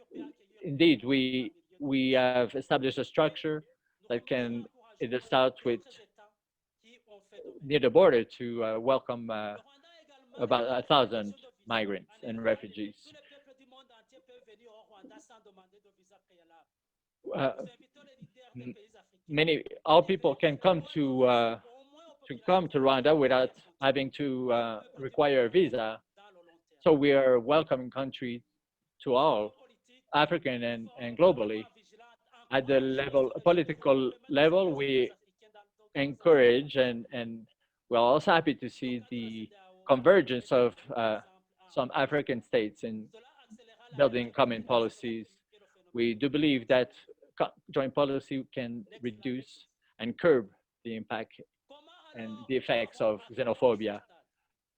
indeed, we have established a structure that can start with near the border to welcome about 1,000 migrants and refugees. All people can come to Rwanda without having to require a visa. So we are a welcoming country to all, African and globally. At the political level, we encourage and we're also happy to see the convergence of some African states in building common policies. We do believe that joint policy can reduce and curb the impact and the effects of xenophobia.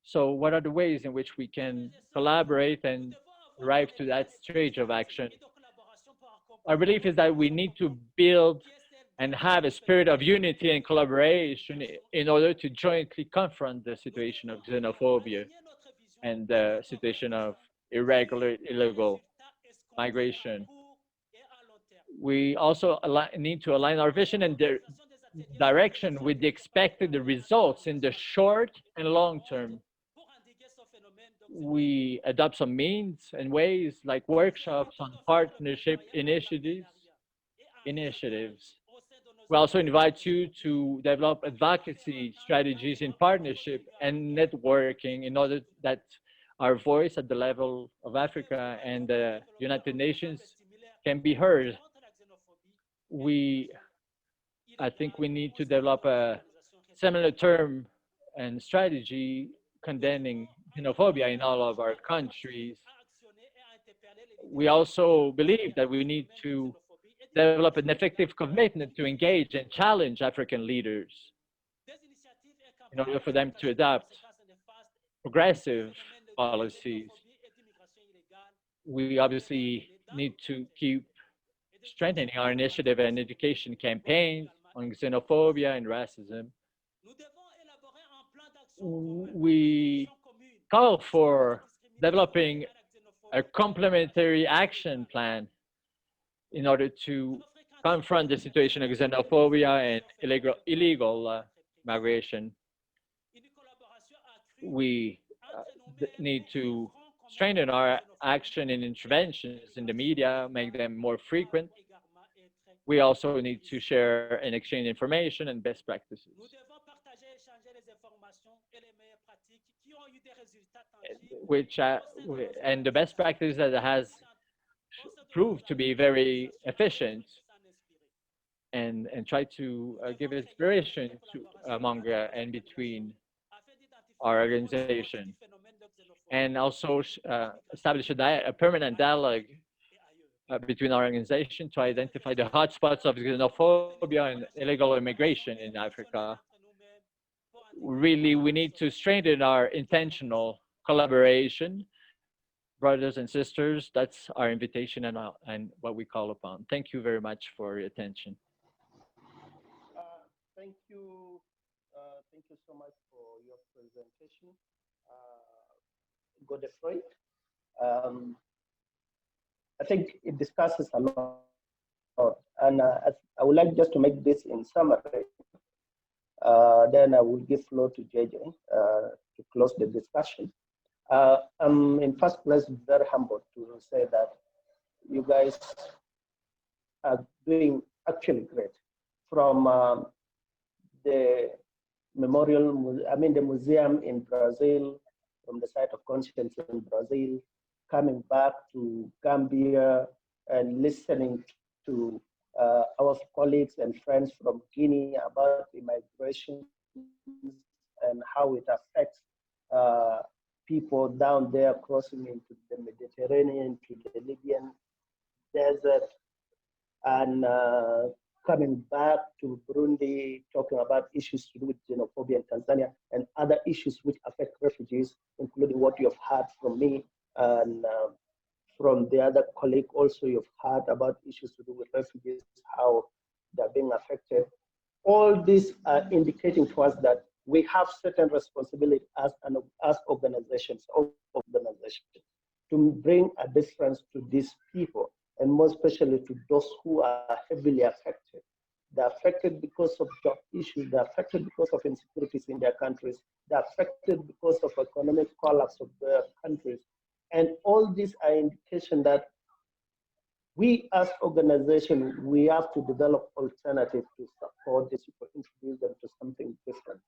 So what are the ways in which we can collaborate and arrive to that stage of action? Our belief is that we need to build and have a spirit of unity and collaboration in order to jointly confront the situation of xenophobia and the situation of irregular, illegal migration. We also need to align our vision and direction with the expected results in the short and long term. We adopt some means and ways like workshops on partnership initiatives. We also invite you to develop advocacy strategies in partnership and networking in order that our voice at the level of Africa and the United Nations can be heard. I think we need to develop a similar term and strategy condemning xenophobia in all of our countries. We also believe that we need to develop an effective commitment to engage and challenge African leaders in order for them to adopt progressive policies. We obviously need to keep strengthening our initiative and education campaigns on xenophobia and racism. We call for developing a complementary action plan in order to confront the situation of xenophobia and illegal migration. We need to strengthen our action and interventions in the media, make them more frequent. We also need to share and exchange information and best practices. And the best practice that has proved to be very efficient and try to give inspiration to among and between our organization, and also establish a permanent dialogue between our organization to identify the hotspots of xenophobia and illegal immigration in Africa. Really, we need to strengthen our intentional collaboration. Brothers and sisters, that's our invitation and what we call upon. Thank you very much for your attention. Thank you so much for your presentation, Godefroy. I think it discusses a lot, and I would like just to make this in summary. Then I will give floor to JJ to close the discussion. I'm in first place very humbled to say that you guys are doing actually great. From the the museum in Brazil, from the site of conscience in Brazil, coming back to Gambia and listening to our colleagues and friends from Guinea about the migration and how it affects people down there crossing into the Mediterranean, to the Libyan desert, and coming back to Burundi, talking about issues to do with xenophobia in Tanzania and other issues which affect refugees, including what you have heard from me and from the other colleague. Also, you've heard about issues to do with refugees, how they're being affected. All these are indicating to us that we have certain responsibility as organizations to bring a difference to these people, and more especially to those who are heavily affected. They're affected because of job issues, they're affected because of insecurities in their countries, they're affected because of economic collapse of their countries. And all these are indication that we as organization, we have to develop alternatives to support these people, introduce them to something different,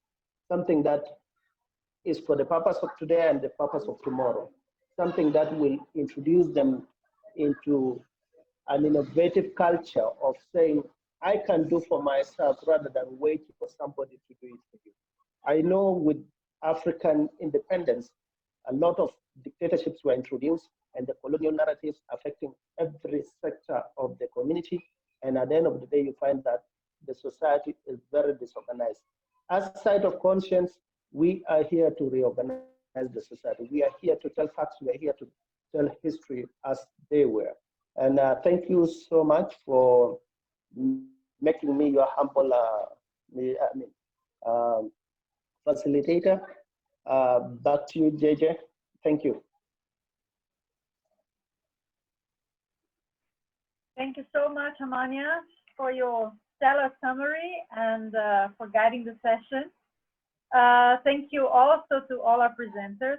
something that is for the purpose of today and the purpose of tomorrow, something that will introduce them into an innovative culture of saying, I can do for myself rather than wait for somebody to do it for you. I know with African independence, a lot of dictatorships were introduced and the colonial narratives affecting every sector of the community. And at the end of the day, you find that the society is very disorganized. As Side of Conscience, we are here to reorganize the society. We are here to tell facts. We are here to tell history as they were. And thank you so much for making me your humble facilitator. Back to you, JJ. Thank you. Thank you so much, Amanya, for your stellar summary and for guiding the session. Thank you also to all our presenters.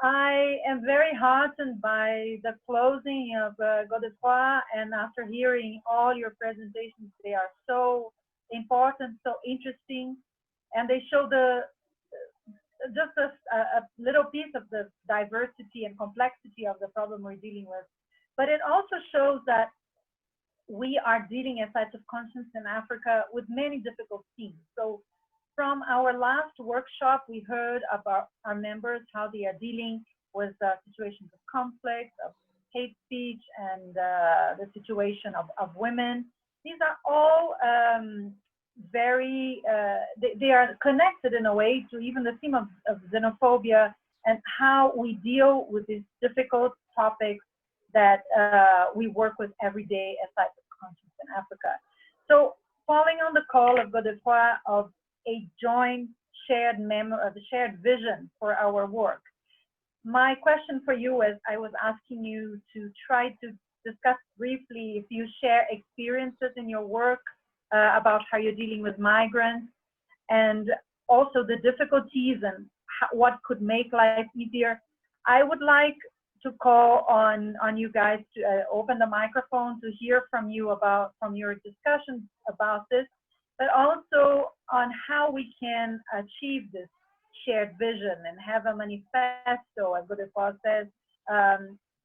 I am very heartened by the closing of Godefroy, and after hearing all your presentations, they are so important, so interesting, and they show just a little piece of the diversity and complexity of the problem we're dealing with. But it also shows that we are dealing as sites of conscience in Africa with many difficult themes. So from our last workshop, we heard about our members, how they are dealing with situations of conflict, of hate speech, and the situation of women. These are all they are connected in a way to even the theme of xenophobia and how we deal with these difficult topics that we work with every day as sites of conscience in Africa. So following on the call of Godefroy of a joint shared vision for our work, my question for you is, I was asking you to try to discuss briefly if you share experiences in your work about how you're dealing with migrants, and also the difficulties and what could make life easier. I would like to call on you guys to open the microphone to hear from you from your discussions about this, but also on how we can achieve this shared vision and have a manifesto, as Godefroy says,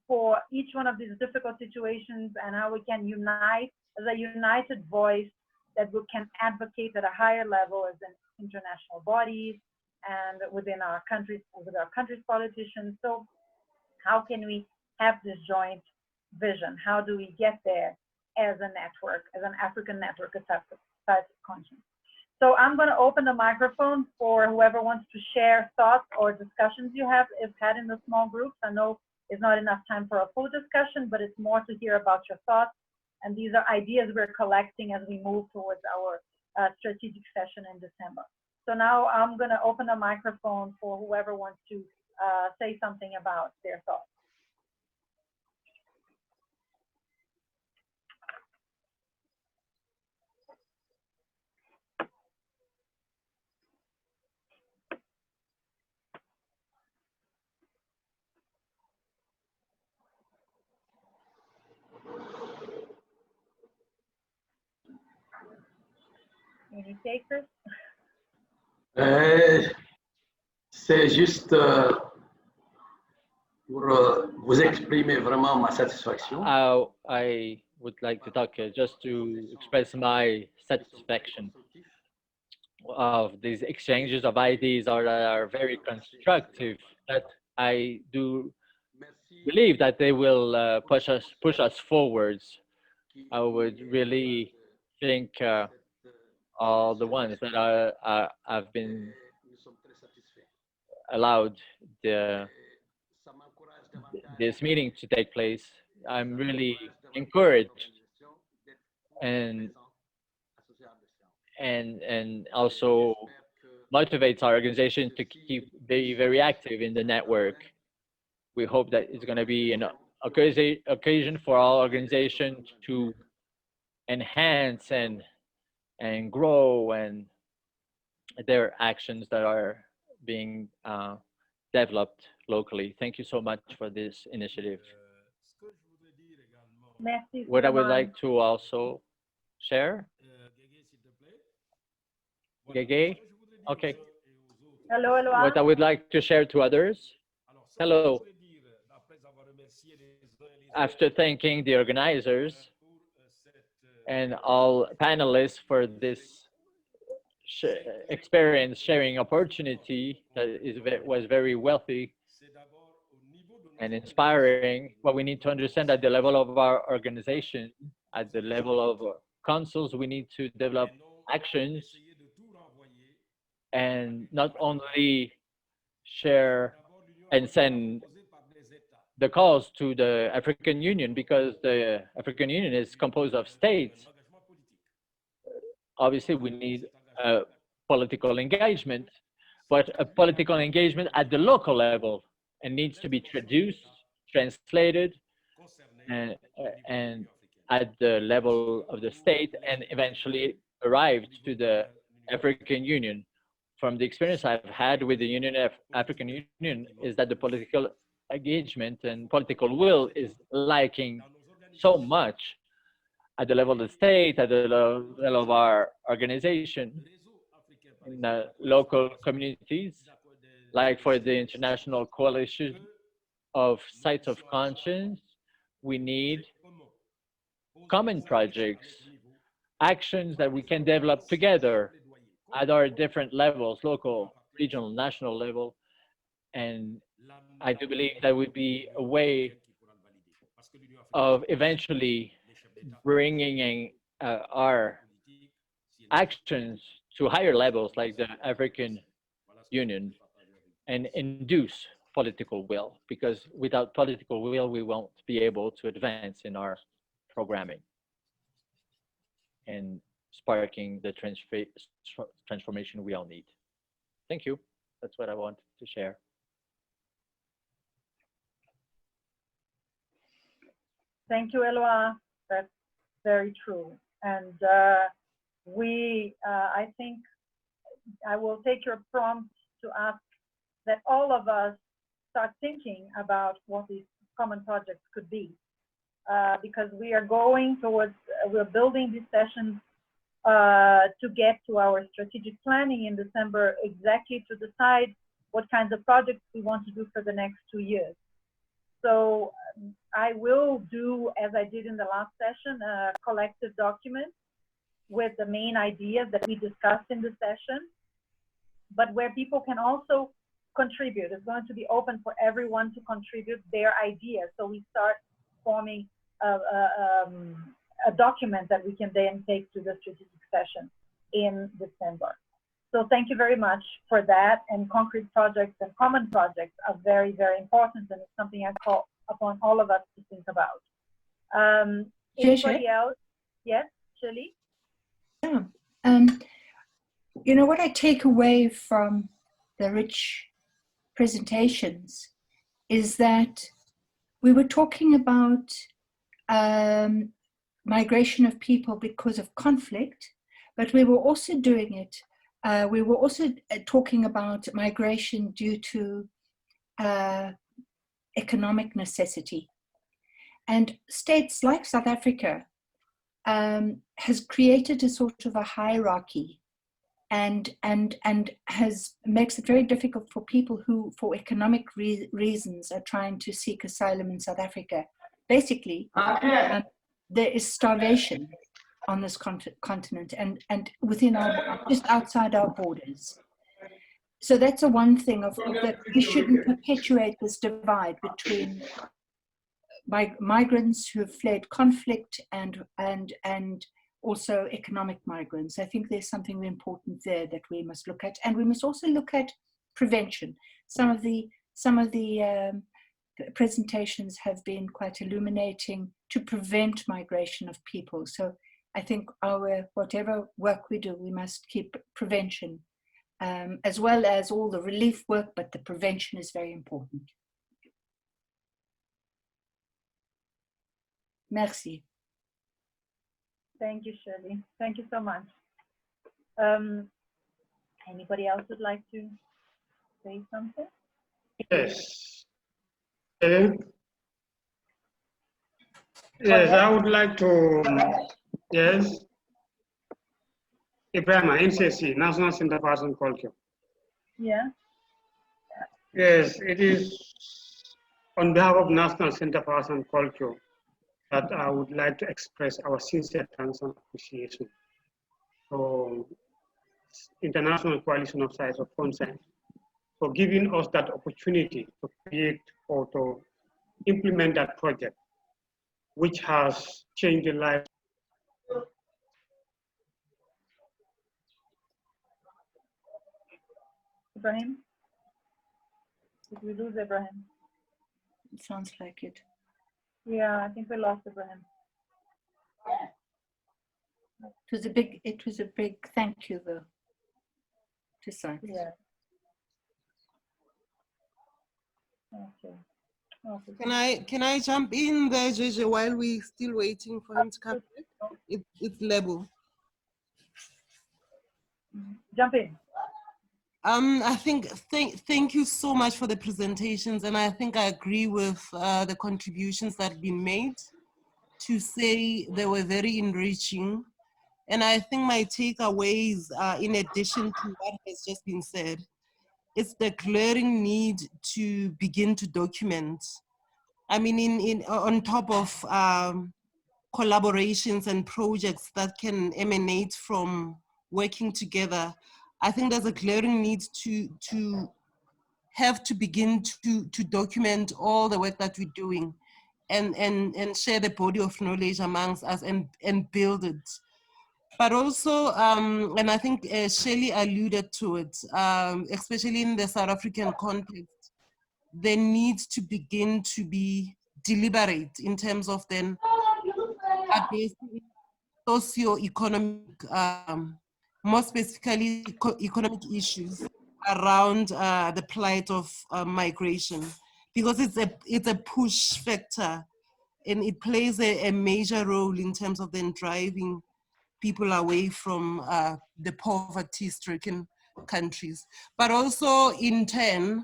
for each one of these difficult situations, and how we can unite as a united voice that we can advocate at a higher level as an international bodies and within our countries, with our country's politicians. So how can we have this joint vision? How do we get there as a network, as an African network of sites of conscience? So I'm going to open the microphone for whoever wants to share thoughts or discussions you have had in the small groups. I know it's not enough time for a full discussion, but it's more to hear about your thoughts. And these are ideas we're collecting as we move towards our strategic session in December. So now I'm going to open the microphone for whoever wants to say something about their thoughts. Any takers? C'est juste pour vous exprimer vraiment ma satisfaction. I would like to talk just to express my satisfaction of these exchanges of ideas that are very constructive, that I do believe that they will push us forwards. I would really think all the ones that have been allowed this meeting to take place. I'm really encouraged and also motivates our organization to keep very active in the network. We hope that it's going to be an occasion for our organization to enhance and grow and their actions that are being developed locally. Thank you so much for this initiative. What I would like to also share. Gege? Okay. Hello, hello. What I would like to share to others. Hello. After thanking the organizers and all panelists for this experience sharing opportunity that was very wealthy and inspiring, what we need to understand at the level of our organization, at the level of councils, we need to develop actions and not only share and send the calls to the African Union, because the African Union is composed of states. Obviously, we need a political engagement, but a political engagement at the local level, and needs to be traduced, translated, and at the level of the state, and eventually arrived to the African Union. From the experience I've had with the African Union is that the political engagement and political will is lacking so much at the level of the state, at the level of our organization, in the local communities, like for the International Coalition of Sites of Conscience. We need common projects, actions that we can develop together at our different levels, local, regional, national level. And I do believe that would be a way of eventually bringing our actions to higher levels like the African Union and induce political will, because without political will, we won't be able to advance in our programming and sparking the transformation we all need. Thank you. That's what I wanted to share. Thank you, Eloi. That's very true. And I think I will take your prompt to ask that all of us start thinking about what these common projects could be. Because we are going towards, we're building these sessions to get to our strategic planning in December, exactly to decide what kinds of projects we want to do for the next 2 years. So I will do, as I did in the last session, a collective document with the main ideas that we discussed in the session, but where people can also contribute. It's going to be open for everyone to contribute their ideas. So we start forming a document that we can then take to the strategic session in December. So thank you very much for that. And concrete projects and common projects are very, very important, and it's something I call upon all of us to think about. Anybody else? Yes, Shirley? Yeah. You know, what I take away from the rich presentations is that we were talking about migration of people because of conflict, but we were also doing it. We were also talking about migration due to economic necessity. And states like South Africa has created a sort of a hierarchy and makes it very difficult for people who, for economic reasons, are trying to seek asylum in South Africa. Basically, there is starvation on this continent and within our, just outside our borders. So that's a one thing of that we shouldn't perpetuate this divide between migrants who have fled conflict and also economic migrants. I think there's something important there that we must look at, and we must also look at prevention. Some of the presentations have been quite illuminating to prevent migration of people. So I think whatever work we do, we must keep prevention as well as all the relief work, but the prevention is very important. Merci. Thank you, Shirley. Thank you so much. Anybody else would like to say something? Yes. Yes, I would like to, yes. Ibrahim, NCC, National Center for Arts and Culture. Yeah. Yes, it is on behalf of National Center for Arts and Culture that I would like to express our sincere thanks and appreciation for International Coalition of Sites of Conscience for giving us that opportunity to create or to implement that project, which has changed the life. Ibrahim? Did we lose Ibrahim? It sounds like it. Yeah, I think we lost Ibrahim. It was a big thank you though. To Sykes. Yeah. Okay. Okay. Can I jump in there, JJ, while we still waiting for him to come? It's Lebo. Jump in. I think thank you so much for the presentations, and I think I agree with the contributions that have been made to say they were very enriching. And I think my takeaways, in addition to what has just been said, is the glaring need to begin to document. I mean, on top of collaborations and projects that can emanate from working together, I think there's a glaring need to have to begin to document all the work that we're doing and share the body of knowledge amongst us and build it. But also, and I think Shelley alluded to it, especially in the South African context, there needs to begin to be deliberate in terms of then addressing socio-economic, more specifically economic issues around the plight of migration, because it's a push factor and it plays a major role in terms of then driving people away from the poverty-stricken countries, but also in turn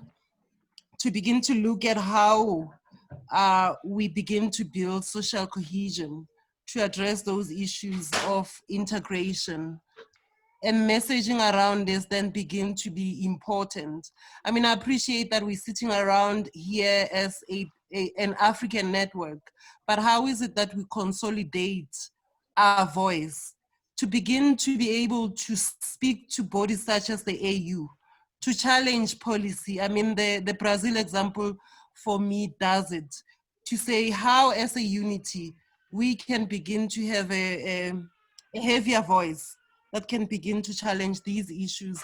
to begin to look at how we begin to build social cohesion to address those issues of integration, and messaging around this then begin to be important. I mean, I appreciate that we're sitting around here as an African network, but how is it that we consolidate our voice to begin to be able to speak to bodies such as the AU, to challenge policy? I mean, the Brazil example for me does it, to say how as a unity, we can begin to have a heavier voice that can begin to challenge these issues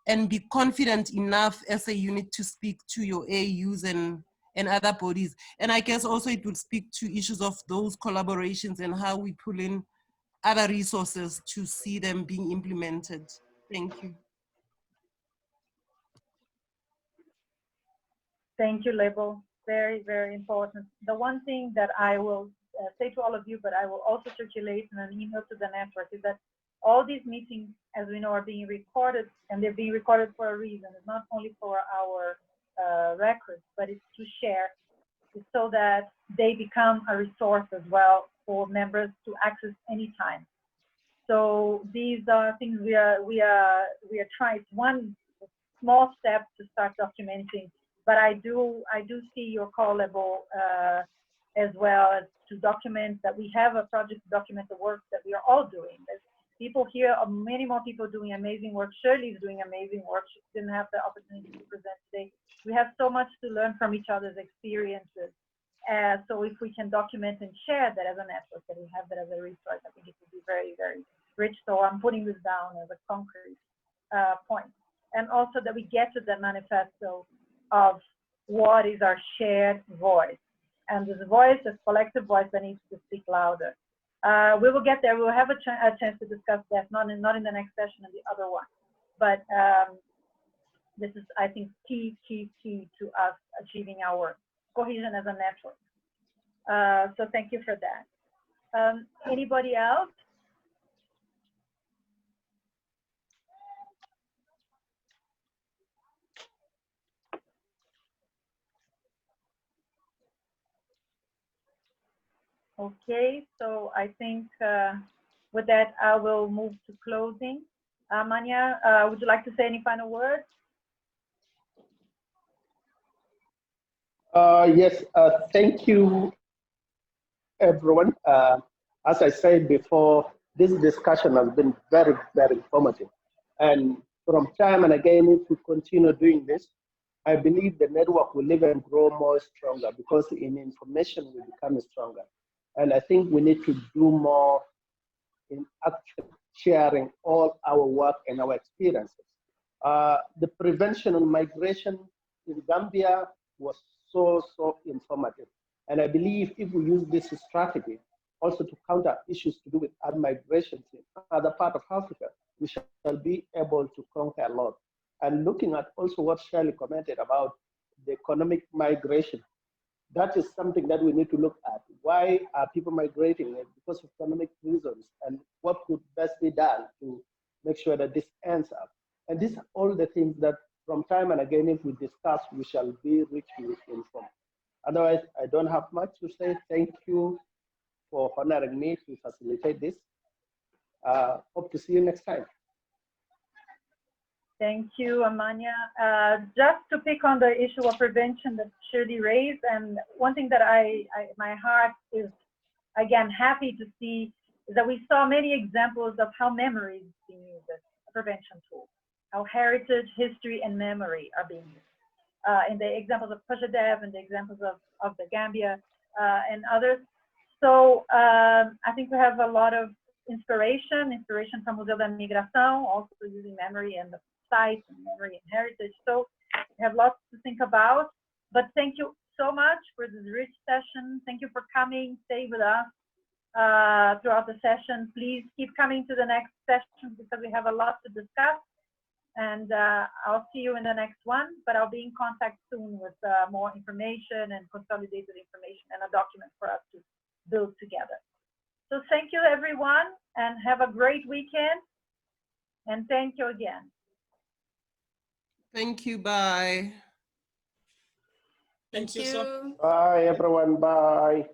and be confident enough as a unit to speak to your AUs and other bodies. And I guess also it will speak to issues of those collaborations and how we pull in other resources to see them being implemented. Thank you. Thank you, Lebo. Very, very important. The one thing that I will say to all of you, but I will also circulate in an email to the network, is that all these meetings, as we know, are being recorded, and they're being recorded for a reason. It's not only for our records, but it's to share, so that they become a resource as well for members to access anytime. So these are things we are trying. It's one small step to start documenting, but I do see your call level as well, as to document that we have a project to document the work that we are all doing. There's people here, many more people doing amazing work. Shirley is doing amazing work. She didn't have the opportunity to present today. We have so much to learn from each other's experiences. So if we can document and share that as a network, that we have that as a resource, I think it would be very, very rich. So I'm putting this down as a concrete point. And also that we get to the manifesto of what is our shared voice. And this voice, this collective voice, that needs to speak louder. We will get there. We will have a chance to discuss that, not in the next session and the other one. But this is, I think, key to us achieving our cohesion as a network. So thank you for that. Anybody else? Okay, so I think with that, I will move to closing. Manya, would you like to say any final words? Yes, thank you, everyone. As I said before, this discussion has been very, very informative. And from time and again, if we continue doing this, I believe the network will even grow more stronger, because in information we become stronger. And I think we need to do more in actually sharing all our work and our experiences. The prevention of migration in Gambia was so informative. And I believe if we use this strategy also to counter issues to do with migration in other parts of Africa, we shall be able to conquer a lot. And looking at also what Shirley commented about the economic migration, that is something that we need to look at. Why are people migrating? Because of economic reasons, and what could best be done to make sure that this ends up. And these are all the things that from time and again, if we discuss, we shall be richly informed. Otherwise, I don't have much to say. Thank you for honoring me to facilitate this. Hope to see you next time. Thank you, Amanya. Just to pick on the issue of prevention that Shirley raised, and one thing that my heart is, again, happy to see is that we saw many examples of how memory is being used as a prevention tool, how heritage, history, and memory are being used. In the examples of prejudice and the examples of the Gambia and others. So I think we have a lot of inspiration from Museu da Migração, also using memory and the sites and memory and heritage. So we have lots to think about, but thank you so much for this rich session. Thank you for coming, stay with us throughout the session. Please keep coming to the next session because we have a lot to discuss. And I'll see you in the next one, but I'll be in contact soon with more information and consolidated information and a document for us to build together. So thank you, everyone, and have a great weekend. And thank you again. Thank you, bye. Thank you so Bye, everyone, bye.